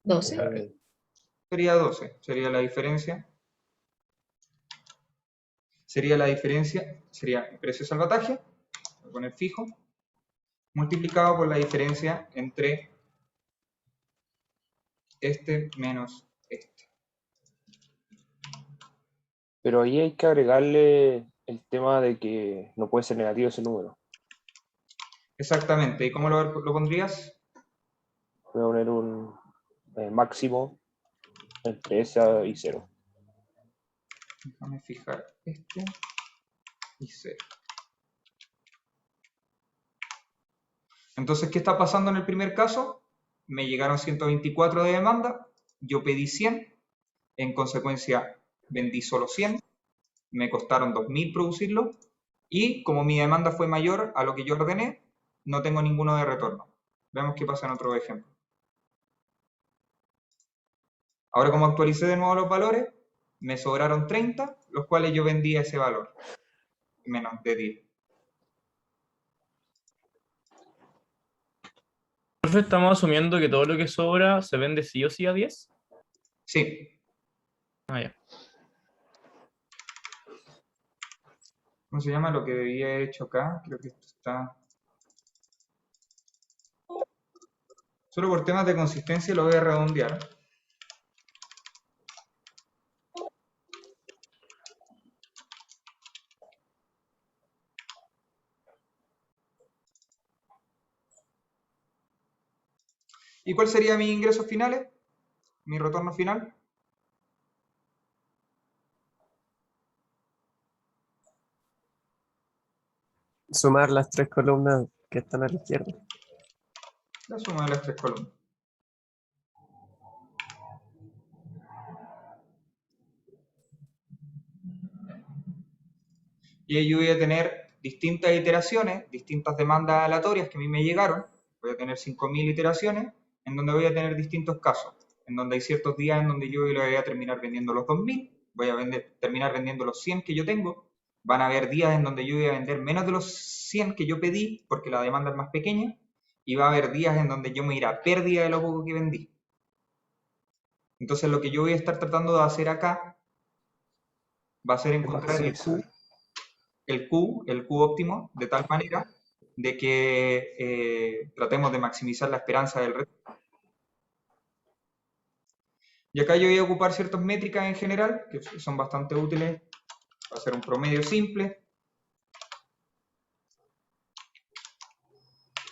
¿12? eh, Sería 12, sería la diferencia. Sería el precio de salvataje, voy a poner fijo, multiplicado por la diferencia entre este menos este. pero ahí hay que agregarle el tema de que no puede ser negativo ese número. Exactamente, ¿y cómo lo pondrías? Voy a poner un máximo entre esa y 0. Déjame fijar este y 0. Entonces, ¿qué está pasando en el primer caso? Me llegaron 124 de demanda, yo pedí 100, en consecuencia vendí solo 100, me costaron 2.000 producirlo, y como mi demanda fue mayor a lo que yo ordené, no tengo ninguno de retorno. Veamos qué pasa en otro ejemplo. Ahora, como actualicé de nuevo los valores, me sobraron 30, los cuales yo vendí a ese valor, menos de 10. Profe, estamos asumiendo que todo lo que sobra se vende sí o sí a 10. Sí. Ah, ya. ¿Cómo se llama lo que debía haber hecho acá? Creo que esto está... Solo por temas de consistencia lo voy a redondear. ¿Y cuál sería mis ingresos finales? ¿Mi retorno final? Sumar las tres columnas que están a la izquierda. La suma de las tres columnas. Y ahí yo voy a tener distintas iteraciones, distintas demandas aleatorias que a mí me llegaron. Voy a tener 5.000 iteraciones en donde voy a tener distintos casos. En donde hay ciertos días en donde yo voy a terminar vendiendo los 2.000, voy a terminar vendiendo los 100 que yo tengo. Van a haber días en donde yo voy a vender menos de los 100 que yo pedí porque la demanda es más pequeña. Y va a haber días en donde yo me iré a pérdida de lo poco que vendí. Entonces lo que yo voy a estar tratando de hacer acá va a ser encontrar el Q óptimo, de tal manera de que tratemos de maximizar la esperanza del reto. Y acá yo voy a ocupar ciertas métricas en general, que son bastante útiles. Va a ser un promedio simple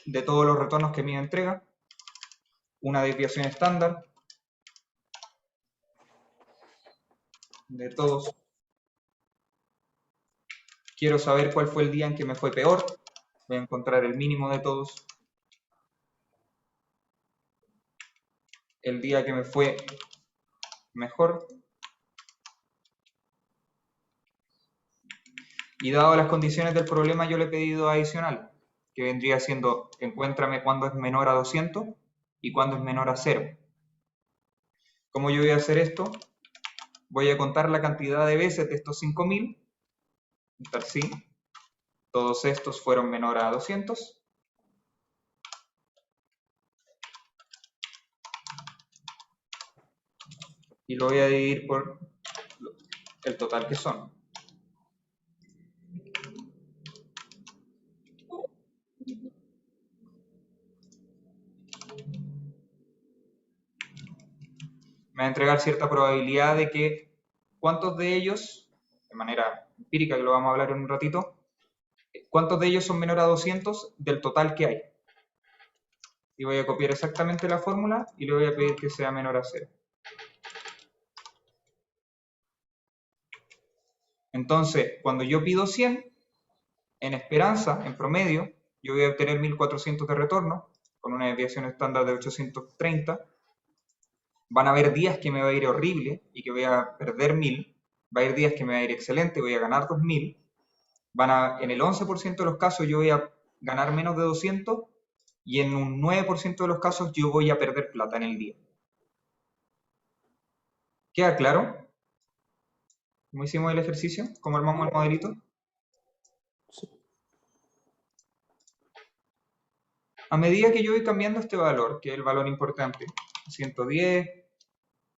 de todos los retornos que me entrega, una desviación estándar de todos. Quiero saber cuál fue el día en que me fue peor. Voy a encontrar el mínimo de todos. El día que me fue mejor. Y dado las condiciones del problema, yo le he pedido adicional, que vendría siendo, encuéntrame cuándo es menor a 200 y cuándo es menor a 0. ¿Cómo yo voy a hacer esto? Voy a contar la cantidad de veces de estos 5000. Tal sí. Todos estos fueron menor a 200. Y lo voy a dividir por el total que son. Me va a entregar cierta probabilidad de que cuántos de ellos, de manera empírica que lo vamos a hablar en un ratito, cuántos de ellos son menor a 200 del total que hay. Y voy a copiar exactamente la fórmula y le voy a pedir que sea menor a 0. Entonces, cuando yo pido 100, en esperanza, en promedio, yo voy a obtener 1400 de retorno, con una desviación estándar de 830. Van a haber días que me va a ir horrible y que voy a perder 1000. Va a haber días que me va a ir excelente, voy a ganar 2000. En el 11% de los casos yo voy a ganar menos de 200 y en un 9% de los casos yo voy a perder plata en el día. ¿Queda claro? ¿Cómo hicimos el ejercicio? ¿Cómo armamos el modelito? Sí. A medida que yo voy cambiando este valor, que es el valor importante, 110,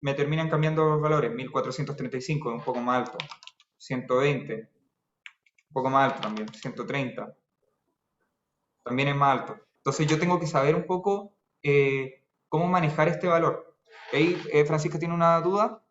me terminan cambiando los valores, 1435 es un poco más alto, 120, un poco más alto también, 130, también es más alto. Entonces yo tengo que saber un poco cómo manejar este valor. Ahí Francisca tiene una duda,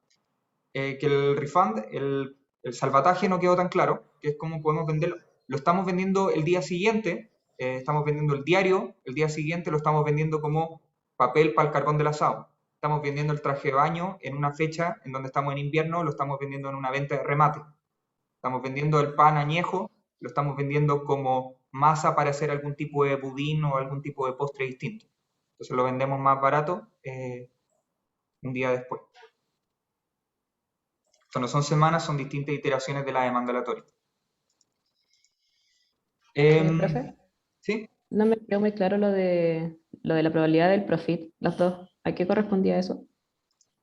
que el refund, el salvataje no quedó tan claro, que es cómo podemos venderlo. Lo estamos vendiendo el día siguiente, estamos vendiendo el diario, el día siguiente lo estamos vendiendo como papel para el carbón del asado. Estamos vendiendo el traje de baño en una fecha en donde estamos en invierno, lo estamos vendiendo en una venta de remate. Estamos vendiendo el pan añejo, lo estamos vendiendo como masa para hacer algún tipo de budín o algún tipo de postre distinto. Entonces lo vendemos más barato un día después. Esto no son semanas, son distintas iteraciones de la demanda aleatoria. Profe, ¿Sí? no me quedó muy claro lo de la probabilidad del profit, los dos. ¿A qué correspondía eso?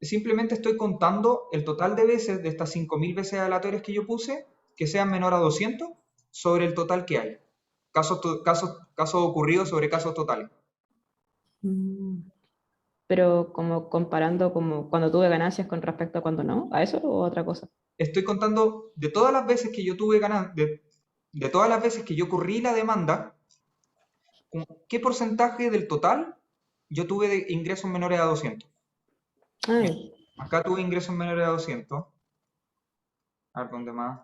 Simplemente estoy contando el total de veces de estas 5000 veces aleatorias que yo puse, que sean menor a 200, sobre el total que hay. Casos ocurridos sobre casos totales. Pero como comparando como cuando tuve ganancias con respecto a cuando no, ¿a eso o otra cosa? Estoy contando de todas las veces que yo tuve ganancias, de todas las veces que yo corrí la demanda, ¿qué porcentaje del total yo tuve de ingresos menores a 200? Acá tuve ingresos menores a 200. A ver, ¿dónde más?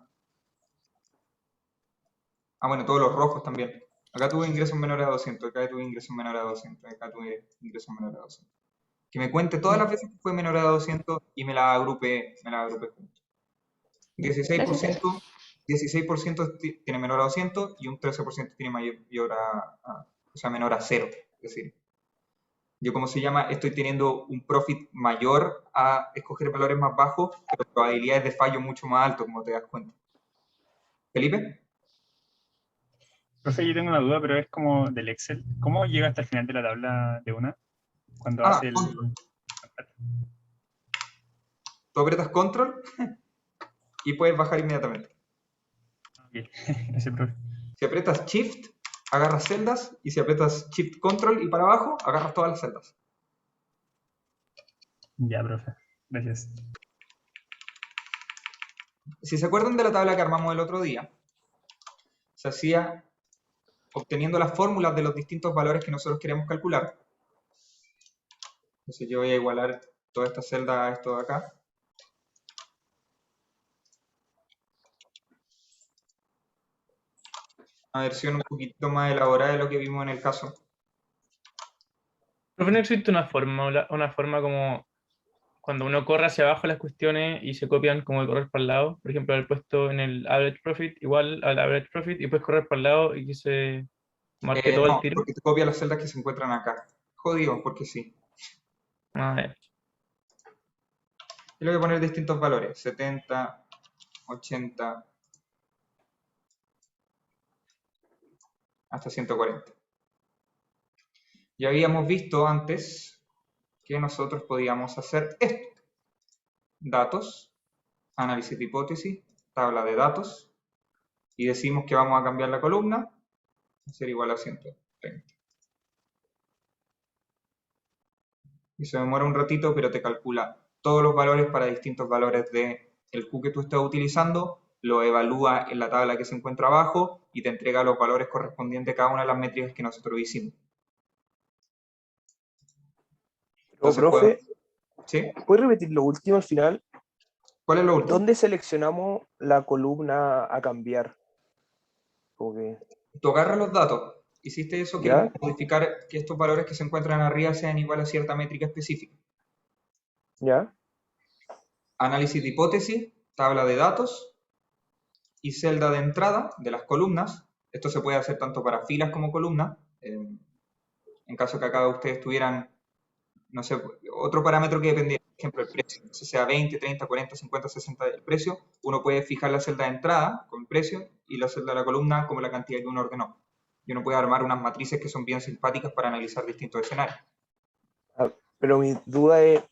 Ah, bueno, todos los rojos también. Acá tuve ingresos menores a 200, acá tuve ingresos menores a 200, acá tuve ingresos menores a 200. Que me cuente todas las veces que fue menor a 200 y me la agrupé juntos. 16% tiene menor a 200 y un 13% tiene menor a 0. Es decir, yo, ¿cómo se llama? Estoy teniendo un profit mayor a escoger valores más bajos, pero probabilidades de fallo mucho más alto, como te das cuenta. ¿Felipe? Profe, yo tengo una duda, pero es como del Excel. ¿Cómo llega hasta el final de la tabla de una? Cuando hace el... Tú aprietas control y puedes bajar inmediatamente. Ok, ese profe. Si aprietas shift, agarras celdas, y si aprietas shift control y para abajo, agarras todas las celdas. Ya, profe. Gracias. Si se acuerdan de la tabla que armamos el otro día, se hacía obteniendo las fórmulas de los distintos valores que nosotros queremos calcular. Entonces yo voy a igualar toda esta celda a esto de acá. Una versión un poquito más elaborada de lo que vimos en el caso. Pero no existe una forma como cuando uno corre hacia abajo las cuestiones y se copian como de correr para el lado. Por ejemplo, haber puesto en el average profit igual al average profit y después correr para el lado y que se marque todo el No, tiro. porque te copia las celdas que se encuentran acá. Jodido, porque sí. Ah, ya. Y le voy a poner distintos valores. 70, 80, hasta 140. Ya habíamos visto antes que nosotros podíamos hacer esto. Datos, análisis de hipótesis, tabla de datos, y decimos que vamos a cambiar la columna, a ser igual a 130. Y se demora un ratito, pero te calcula todos los valores para distintos valores del Q que tú estás utilizando, lo evalúa en la tabla que se encuentra abajo y te entrega los valores correspondientes a cada una de las métricas que nosotros hicimos. Pero, profe, ¿Sí? ¿puedes repetir lo último al final? ¿Cuál es lo último? ¿Dónde seleccionamos la columna a cambiar? Como que... Tú agarras los datos, hiciste eso, ¿Ya? queremos modificar que estos valores que se encuentran arriba sean iguales a cierta métrica específica. ¿Ya? Análisis de hipótesis, tabla de datos y celda de entrada de las columnas. Esto se puede hacer tanto para filas como columnas. En caso que acá ustedes tuvieran, no sé, otro parámetro que dependiera, por ejemplo, el precio, no sé, sea 20, 30, 40, 50, 60 del precio, uno puede fijar la celda de entrada con el precio y la celda de la columna como la cantidad que uno ordenó. Y uno puede armar unas matrices que son bien simpáticas para analizar distintos escenarios. Pero mi duda es,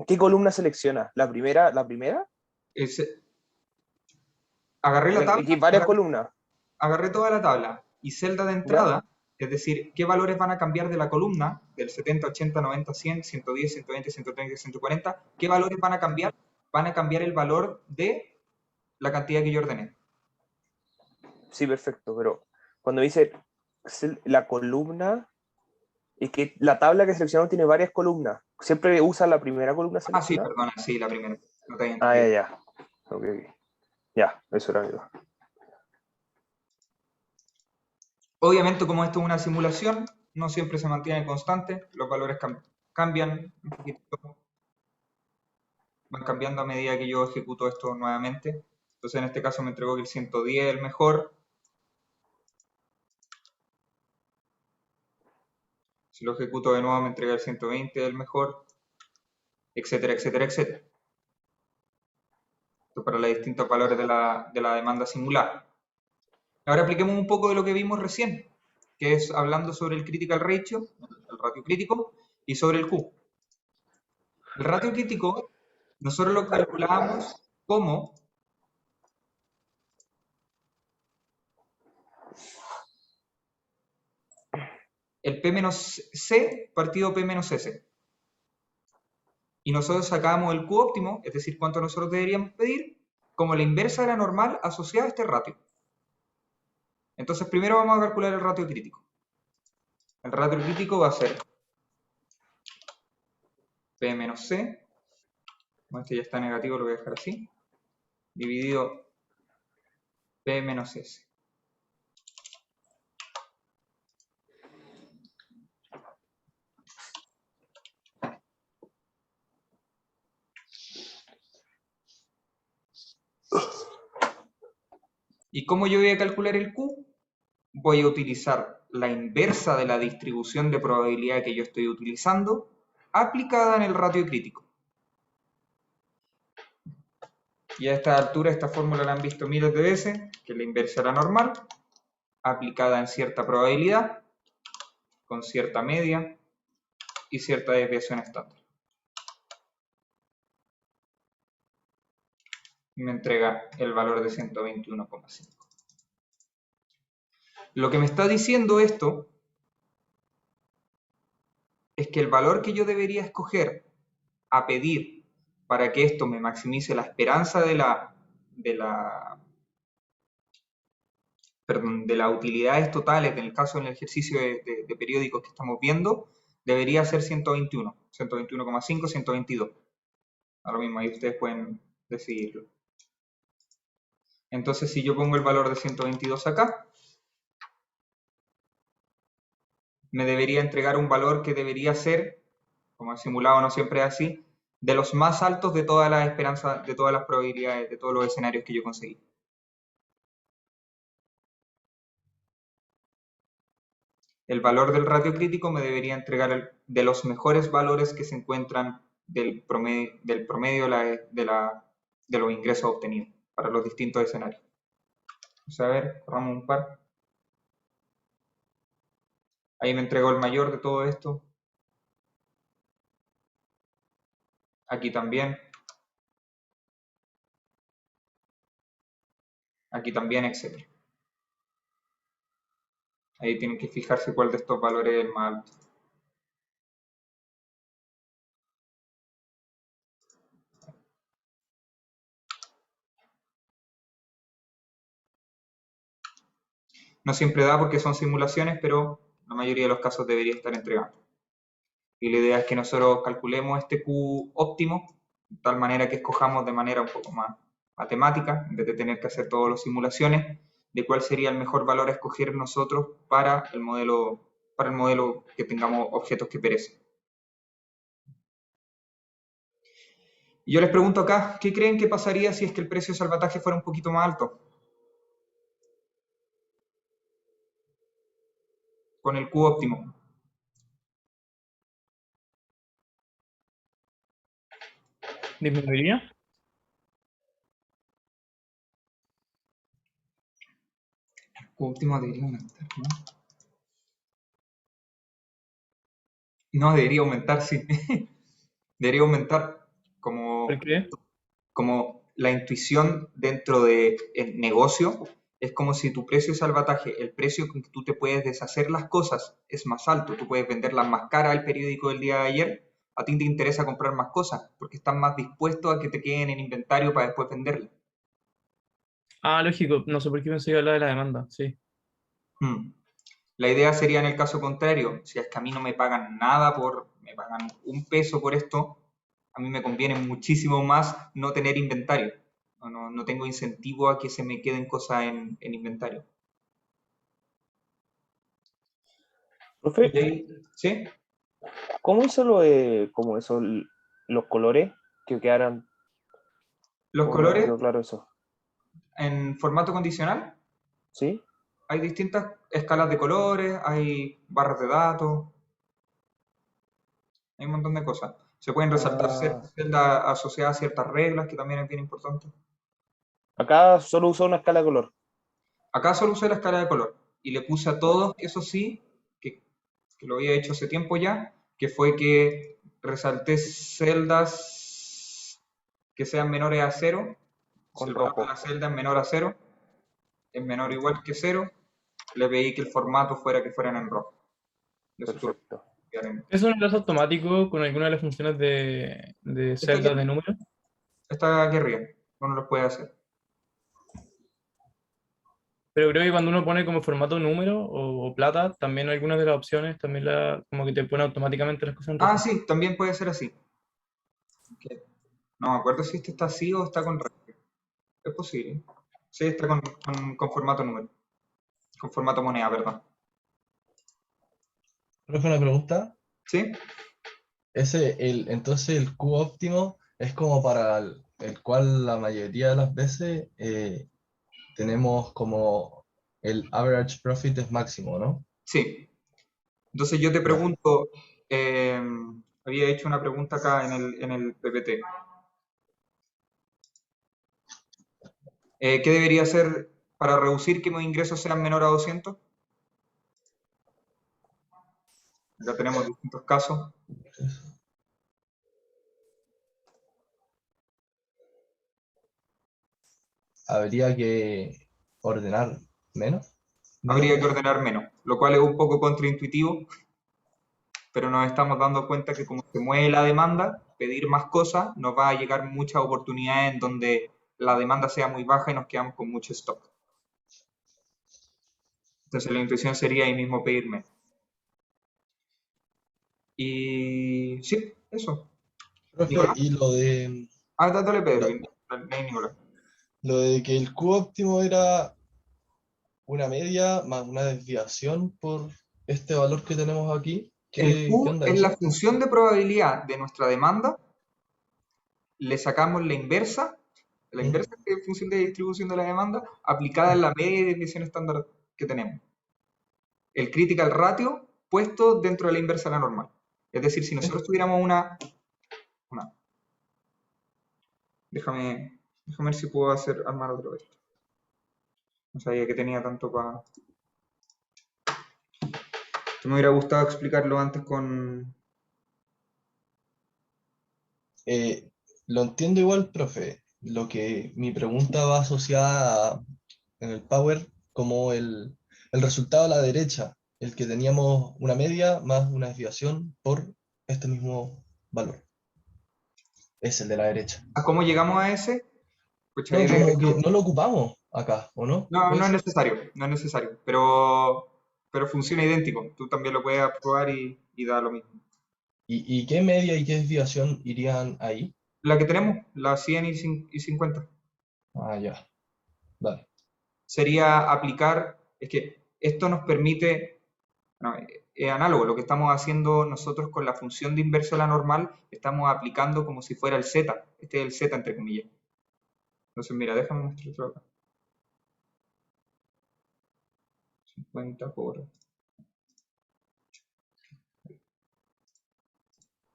¿qué columna selecciona? ¿La primera? ¿La primera? Agarré la tabla. Aquí varias columnas. Agarré toda la tabla y celda de entrada, es decir, qué valores van a cambiar de la columna, del 70, 80, 90, 100, 110, 120, 130, 140, qué valores van a cambiar. Van a cambiar el valor de la cantidad que yo ordené. Sí, perfecto, pero cuando dice la columna, es que la tabla que seleccionamos tiene varias columnas. ¿Siempre usa la primera columna seleccionada? Ah, sí, perdona, sí, la primera. No te había Ah, entendido. ya. Ok. Ya, eso era mi duda. Obviamente, como esto es una simulación, no siempre se mantiene constante, los valores cambian un poquito, van cambiando a medida que yo ejecuto esto nuevamente. Entonces, en este caso me entregó que el 110 es el mejor. Si lo ejecuto de nuevo me entrega el 120 el mejor, etcétera, etcétera, etcétera. Esto para los distintos valores de la demanda simulada. Ahora apliquemos un poco de lo que vimos recién, que es hablando sobre el critical ratio, el ratio crítico, y sobre el Q. El ratio crítico nosotros lo calculábamos como el P menos C partido P menos S. Y nosotros sacábamos el Q óptimo, es decir, cuánto nosotros deberíamos pedir, como la inversa de la normal asociada a este ratio. Entonces, primero vamos a calcular el ratio crítico. El ratio crítico va a ser P menos C, como este ya está negativo, lo voy a dejar así, dividido P menos S. ¿Y cómo yo voy a calcular el Q? Voy a utilizar la inversa de la distribución de probabilidad que yo estoy utilizando aplicada en el ratio crítico. Y a esta altura esta fórmula la han visto miles de veces, que es la inversa de la normal, aplicada en cierta probabilidad, con cierta media y cierta desviación estándar. Y me entrega el valor de 121,5. Lo que me está diciendo esto es que el valor que yo debería escoger a pedir para que esto me maximice la esperanza de la de las utilidades totales, en el caso del ejercicio de periódicos que estamos viendo, debería ser 121, 121,5, 122. Ahora mismo ahí ustedes pueden decidirlo. Entonces, si yo pongo el valor de 122 acá, me debería entregar un valor que debería ser, como el simulado no siempre es así, de los más altos de todas las esperanzas, de todas las probabilidades, de todos los escenarios que yo conseguí. El valor del ratio crítico me debería entregar de los mejores valores que se encuentran del promedio de los ingresos obtenidos para los distintos escenarios. Vamos a ver, corramos un par. Ahí me entregó el mayor de todo esto. Aquí también. Aquí también, etc. Ahí tienen que fijarse cuál de estos valores es el más alto. No siempre da porque son simulaciones, pero la mayoría de los casos debería estar entregando. Y la idea es que nosotros calculemos este Q óptimo, de tal manera que escojamos de manera un poco más matemática, en vez de tener que hacer todas las simulaciones, de cuál sería el mejor valor a escoger nosotros para el modelo que tengamos objetos que perecen. Y yo les pregunto acá, ¿qué creen que pasaría si es que el precio de salvataje fuera un poquito más alto? Con el Q óptimo. ¿Disminuiría? El Q óptimo debería aumentar, ¿no? No, debería aumentar, sí. Debería aumentar ¿Por qué? como la intuición dentro del negocio. Es como si tu precio de salvataje, el precio con que tú te puedes deshacer las cosas es más alto. Tú puedes venderlas más caras al periódico del día de ayer. A ti te interesa comprar más cosas porque estás más dispuesto a que te queden en inventario para después venderlas. Ah, lógico. No sé por qué pensé que hablaba de la demanda. Sí. La idea sería en el caso contrario, si es que a mí no me pagan nada me pagan $1 por esto, a mí me conviene muchísimo más no tener inventario. No tengo incentivo a que se me queden cosas en inventario. Profe, ¿Sí? ¿cómo hizo los colores que quedaran? Los ¿Cómo me colores quedó claro eso? en formato condicional, ¿Sí? hay distintas escalas de colores, hay barras de datos, hay un montón de cosas. Se pueden resaltar celdas asociadas a ciertas reglas, que también es bien importante. Acá solo usó una escala de color. Acá solo usé la escala de color y le puse a todos, eso sí, que lo había hecho hace tiempo ya, que fue que resalté celdas que sean menores a 0. Con Si el valor de rojo. la celda es menor a 0, es menor o igual que 0, le pedí que el formato fuera que fueran en rojo. Perfecto. ¿Es un enlace automático con alguna de las funciones de celdas de número? Está aquí arriba, uno lo puede hacer. Pero creo que cuando uno pone como formato número o plata, también algunas de las opciones también como que te pone automáticamente las cosas en rojo. Ah, sí, también puede ser así. No me acuerdo si este está así o está con rojo. Es posible. Sí, está con formato número. Con formato moneda, perdón. Profe, una pregunta. ¿Sí? Entonces el Q óptimo es como para el cual la mayoría de las veces tenemos como el average profit es máximo, ¿no? Sí. Entonces yo te pregunto, había hecho una pregunta acá en el PPT. ¿Qué debería hacer para reducir que mis ingresos sean menor a 200? Acá tenemos distintos casos. Habría que ordenar menos. Habría que ordenar menos, lo cual es un poco contraintuitivo, pero nos estamos dando cuenta que como se mueve la demanda, pedir más cosas, nos va a llegar muchas oportunidades en donde la demanda sea muy baja y nos quedamos con mucho stock. Entonces la intuición sería ahí mismo pedirme. Y sí, eso. Profe, ¿Nicolás? y lo de, Dale Pedro, lo, Nicolás. lo de que el Q óptimo era una media más una desviación por este valor que tenemos aquí. El ¿Qué Q onda es la eso? función de probabilidad de nuestra demanda, le sacamos la ¿Mm? inversa que es función de distribución de la demanda, aplicada en la media y desviación estándar que tenemos. El critical ratio puesto dentro de la inversa de la normal. Es decir, si nosotros tuviéramos una déjame ver si puedo armar otro de esto. No sabía que tenía tanto para... Me hubiera gustado explicarlo antes con... Lo entiendo igual, profe. Mi pregunta va asociada en el Power como el resultado a la derecha, el que teníamos una media más una desviación por este mismo valor. Es el de la derecha. ¿A cómo llegamos a ese? Pucha, No, como que no lo ocupamos acá, ¿o no? no, ¿Puede no es ser? necesario, no es necesario, pero funciona idéntico. Tú también lo puedes probar y da lo mismo. ¿Y qué media y qué desviación irían ahí? La que tenemos, la 100 y 50. Ah, ya. Vale. Sería aplicar, es que esto nos permite, no, es análogo, lo que estamos haciendo nosotros con la función de inverso de la normal, estamos aplicando como si fuera el z, este es el z entre comillas. Entonces mira, déjame mostrarlo acá. 50 por...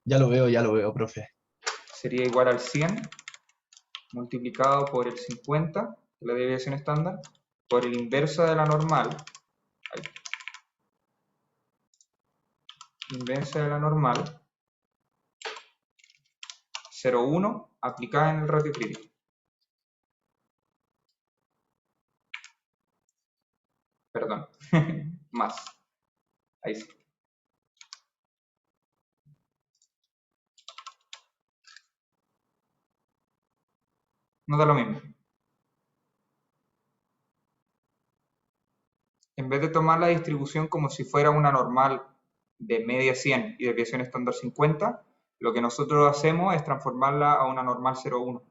Ya lo veo, profe. Sería igual al 100 multiplicado por el 50, la desviación estándar, por el inverso de la normal. Ahí. Inversa de la normal, 0,1 aplicada en el ratio crítico. Perdón, más. Ahí sí. No da lo mismo. En vez de tomar la distribución como si fuera una normal de media 100 y desviación estándar 50, lo que nosotros hacemos es transformarla a una normal 0,1.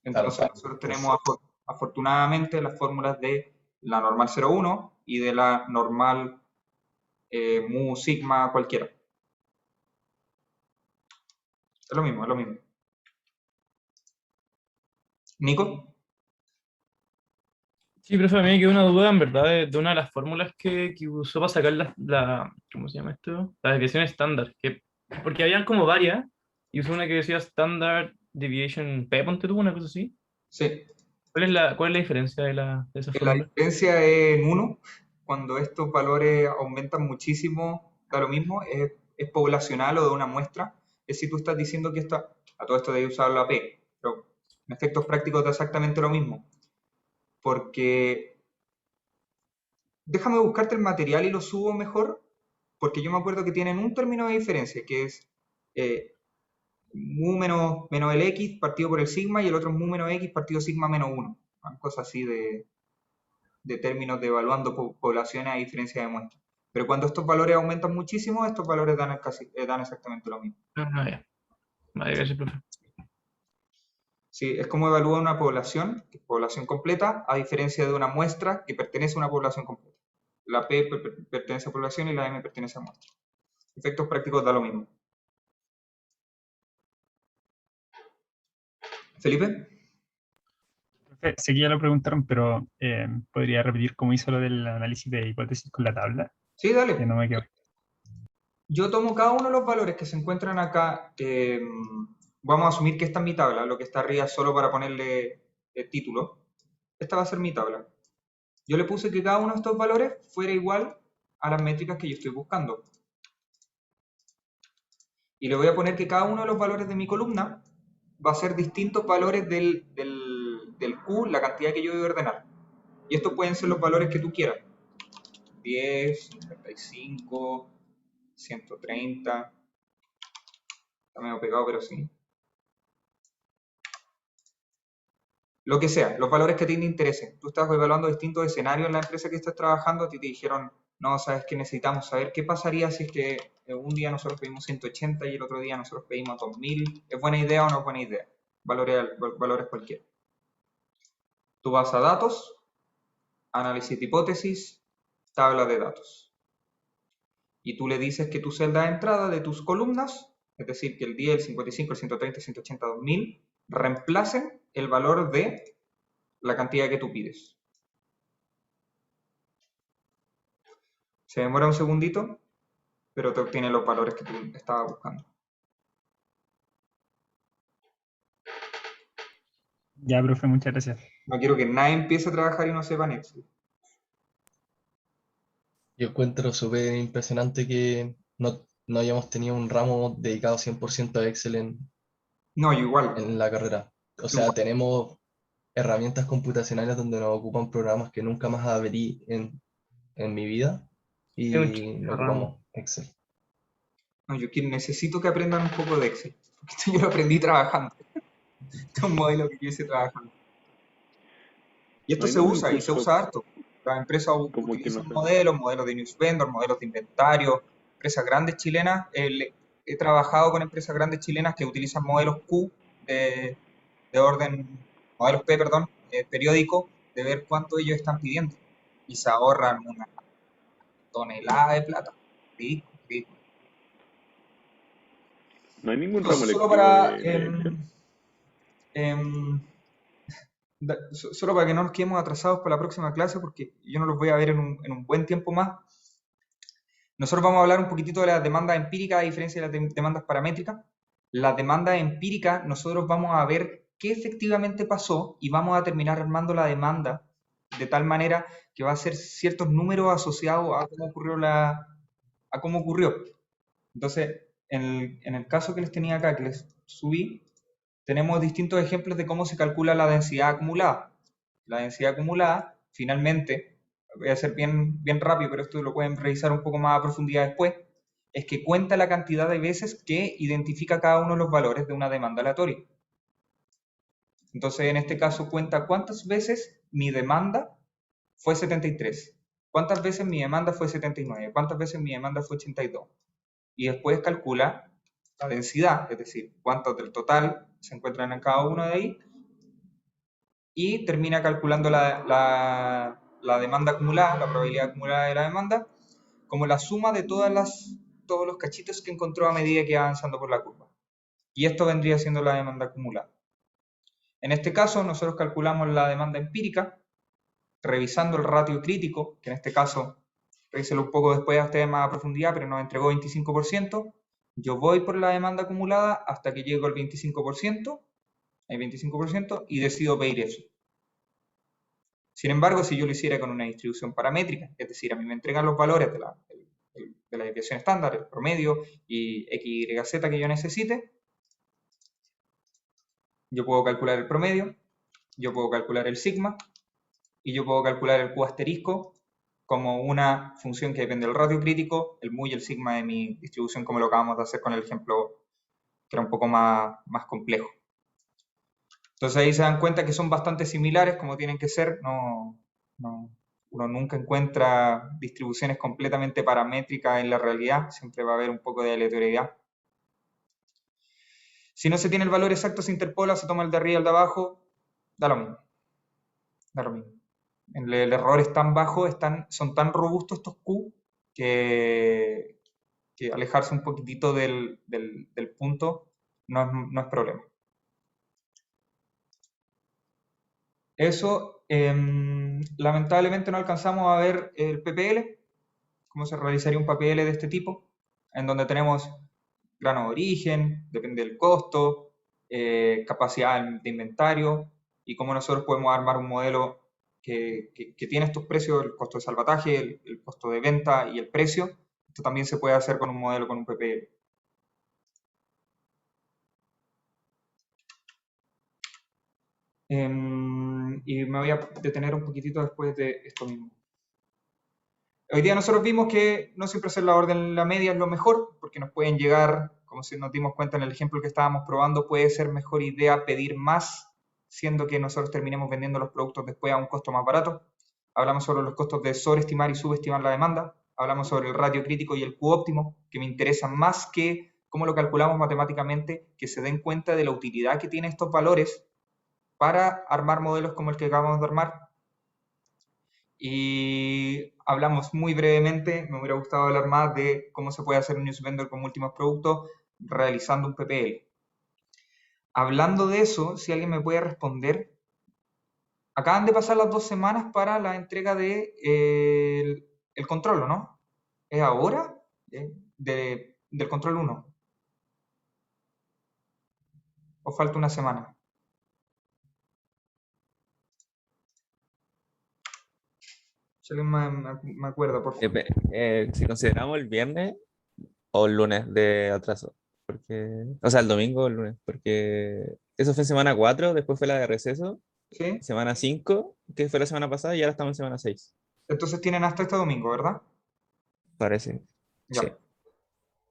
Entonces Claro. nosotros tenemos afortunadamente las fórmulas de la normal 0,1 y de la normal mu sigma cualquiera. Es lo mismo, es lo mismo. ¿Nico? Sí, profe, a mí me quedó una duda, en verdad, de una de las fórmulas que usó para sacar ¿cómo se llama esto? La desviación estándar. Porque habían como varias, y usó una que decía Standard Deviation P, ponte tú, una cosa así. Sí. ¿Cuál es la diferencia de esa La fórmula? diferencia es en 1. Cuando estos valores aumentan muchísimo, da lo mismo, es poblacional o de una muestra. Es si tú estás diciendo que a todo esto debe usar la P, pero en efectos prácticos da exactamente lo mismo. Porque déjame buscarte el material y lo subo mejor, porque yo me acuerdo que tienen un término de diferencia, que es mu menos el x partido por el sigma y el otro es mu menos x partido sigma menos 1. Cosas así de términos de evaluando poblaciones a diferencia de muestras. Pero cuando estos valores aumentan muchísimo, estos valores dan exactamente lo mismo. Ah, ya. Vale, gracias, profe. Sí, es como evalúa una población, que es población completa, a diferencia de una muestra que pertenece a una población completa. La P pertenece a población y la M pertenece a muestra. Efectos prácticos da lo mismo. ¿Felipe? Profe, sé que ya lo preguntaron, pero ¿podría repetir cómo hizo lo del análisis de hipótesis con la tabla? Sí, dale. Que no me quedó. Yo tomo cada uno de los valores que se encuentran acá. Vamos a asumir que esta es mi tabla, lo que está arriba es solo para ponerle el título. Esta va a ser mi tabla. Yo le puse que cada uno de estos valores fuera igual a las métricas que yo estoy buscando. Y le voy a poner que cada uno de los valores de mi columna va a ser distintos valores del Q, la cantidad que yo voy a ordenar. Y estos pueden ser los valores que tú quieras. 10, 55, 130. Está medio pegado, pero sí. Lo que sea, los valores que a ti te interesen. Tú estás evaluando distintos escenarios en la empresa que estás trabajando, a ti te dijeron, no, sabes que necesitamos saber qué pasaría si es que un día nosotros pedimos 180 y el otro día nosotros pedimos 2000. ¿Es buena idea o no es buena idea? Valores cualquiera. Tú vas a datos, análisis de hipótesis, tabla de datos. Y tú le dices que tu celda de entrada de tus columnas, es decir, que el 10, el 55, el 130, el 180, 2000, reemplacen el valor de la cantidad que tú pides. Se demora un segundito, pero te obtiene los valores que tú estabas buscando. Ya, profe, muchas gracias. No quiero que nadie empiece a trabajar y no sepa en Excel. Yo encuentro súper impresionante que no hayamos tenido un ramo dedicado 100% a Excel No, yo igual. en la carrera. O sea, tenemos herramientas computacionales donde nos ocupan programas que nunca más abrí en mi vida Es un y no chorrón. ocupamos Excel. No, yo necesito que aprendan un poco de Excel. Porque esto yo lo aprendí trabajando. Este es un modelo que yo hice trabajando. Y esto ¿No hay se ningún usa, y se curso usa harto. Las empresas como que no utilizan sé? modelos de news vendor, modelos de inventario, empresas grandes chilenas. He trabajado con empresas grandes chilenas que utilizan modelos Q de orden, modelos P, perdón, periódico, de ver cuánto ellos están pidiendo. Y se ahorran una tonelada de plata. Ridículo, ridículo. No hay ningún Chicos, ramo solo electivo para, de Excel. solo para que no nos quedemos atrasados para la próxima clase, porque yo no los voy a ver en un buen tiempo más. Nosotros vamos a hablar un poquitito de las demandas empíricas a diferencia de las demandas paramétricas. Las demandas empíricas, nosotros vamos a ver qué efectivamente pasó y vamos a terminar armando la demanda de tal manera que va a ser ciertos números asociados a cómo ocurrió. Entonces, en el caso que les tenía acá, que les subí, tenemos distintos ejemplos de cómo se calcula la densidad acumulada. La densidad acumulada, finalmente, voy a hacer bien rápido, pero esto lo pueden revisar un poco más a profundidad después, es que cuenta la cantidad de veces que identifica cada uno de los valores de una demanda aleatoria. Entonces, en este caso, cuenta cuántas veces mi demanda fue 73, cuántas veces mi demanda fue 79, cuántas veces mi demanda fue 82. Y después calcula la densidad, es decir, cuántos del total se encuentran en cada uno de ahí, y termina calculando la demanda acumulada, la probabilidad acumulada de la demanda, como la suma de todos los cachitos que encontró a medida que iba avanzando por la curva. Y esto vendría siendo la demanda acumulada. En este caso, nosotros calculamos la demanda empírica, revisando el ratio crítico, que en este caso, revíselo un poco después a ustedes más a profundidad, pero nos entregó 25%. Yo voy por la demanda acumulada hasta que llego al 25%, el 25%, y decido pedir eso. Sin embargo, si yo lo hiciera con una distribución paramétrica, es decir, a mí me entregan los valores de la desviación estándar, el promedio y x, y, z que yo necesite, yo puedo calcular el promedio, yo puedo calcular el sigma, y yo puedo calcular el Q asterisco como una función que depende del ratio crítico, el mu y el sigma de mi distribución, como lo acabamos de hacer con el ejemplo que era un poco más complejo. Entonces ahí se dan cuenta que son bastante similares, como tienen que ser. Uno nunca encuentra distribuciones completamente paramétricas en la realidad, siempre va a haber un poco de aleatoriedad. Si no se tiene el valor exacto, se interpola, se toma el de arriba y el de abajo, da lo mismo. Da lo mismo. El error es tan bajo, son tan robustos estos Q, que alejarse un poquitito del punto no es problema. Eso, lamentablemente no alcanzamos a ver el PPL, cómo se realizaría un PPL de este tipo, en donde tenemos grano de origen, depende del costo, capacidad de inventario, y cómo nosotros podemos armar un modelo que tiene estos precios, el costo de salvataje, el costo de venta y el precio. Esto también se puede hacer con un modelo con un PPL. Y me voy a detener un poquitito después de esto mismo. Hoy día nosotros vimos que no siempre hacer la orden la media es lo mejor, porque nos pueden llegar, como si nos dimos cuenta en el ejemplo que estábamos probando, puede ser mejor idea pedir más siendo que nosotros terminemos vendiendo los productos después a un costo más barato. Hablamos sobre los costos de sobreestimar y subestimar la demanda. Hablamos sobre el ratio crítico y el Q óptimo, que me interesa más que cómo lo calculamos matemáticamente, que se den cuenta de la utilidad que tienen estos valores para armar modelos como el que acabamos de armar. Y hablamos muy brevemente, me hubiera gustado hablar más de cómo se puede hacer un newsvendor con múltiples productos realizando un PPL. Hablando de eso, si alguien me puede responder, acaban de pasar las 2 semanas para la entrega de, el control, ¿no? ¿Es ahora? Del control 1. ¿O falta una semana? Si alguien me acuerda, por favor. Si consideramos el viernes o el lunes de atraso, porque, o sea, el domingo o el lunes, porque eso fue semana 4, después fue la de receso, ¿Sí? semana 5, que fue la semana pasada, y ahora estamos en semana 6, Entonces tienen hasta este domingo, ¿verdad? parece. Ya. Sí.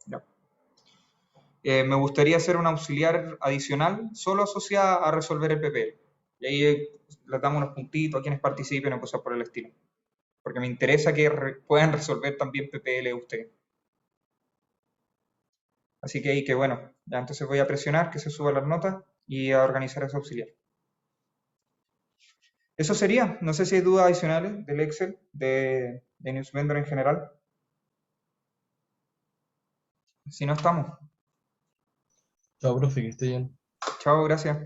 Ya. Me gustaría hacer un auxiliar adicional solo asociada a resolver el PPL. Y ahí les damos unos puntitos a quienes participen o cosas por el estilo. Porque me interesa que puedan resolver también PPL ustedes. Así que ahí que bueno, ya entonces voy a presionar que se suban las notas y a organizar ese auxiliar. Eso sería. No sé si hay dudas adicionales del Excel, de Newsvendor en general. Si no, estamos. Chao, profe, que esté bien. Chao, gracias.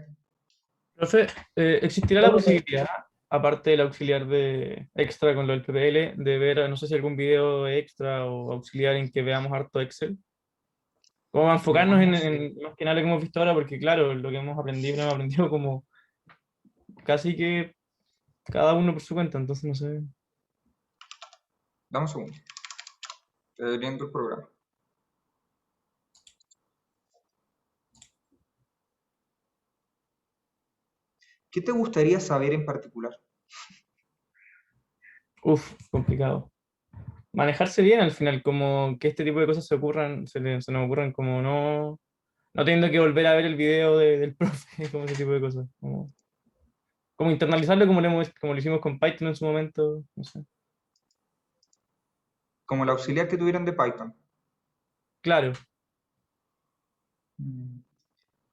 Profe, ¿existirá la posibilidad, aparte del auxiliar de extra con lo del PPL, de ver, no sé si algún video extra o auxiliar en que veamos harto Excel? Como enfocarnos en más que nada lo que hemos visto ahora, porque claro, lo que hemos aprendido, lo hemos aprendido como casi que cada uno por su cuenta, entonces no sé. Dame un segundo. Estoy abriendo el programa. ¿Qué te gustaría saber en particular? Uf, complicado. Manejarse bien al final, como que este tipo de cosas se ocurran, se nos ocurran como no teniendo que volver a ver el video del profe, como ese tipo de cosas. Como internalizarlo como lo hicimos con Python en su momento, no sé. Como el auxiliar que tuvieron de Python. Claro.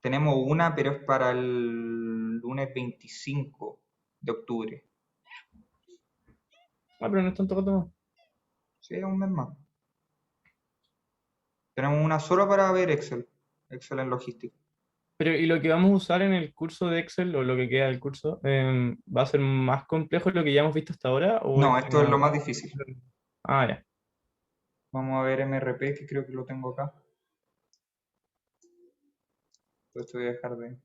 Tenemos una, pero es para el lunes 25 de octubre. Ah, pero no es tanto rato más. Sí, es un mes más. Tenemos una solo para ver Excel. Excel en logística. Pero, ¿y lo que vamos a usar en el curso de Excel, o lo que queda del curso, va a ser más complejo de lo que ya hemos visto hasta ahora? ¿O No, es esto es como- lo más difícil. Ah, ya. Vamos a ver MRP, que creo que lo tengo acá. Esto voy a dejar de...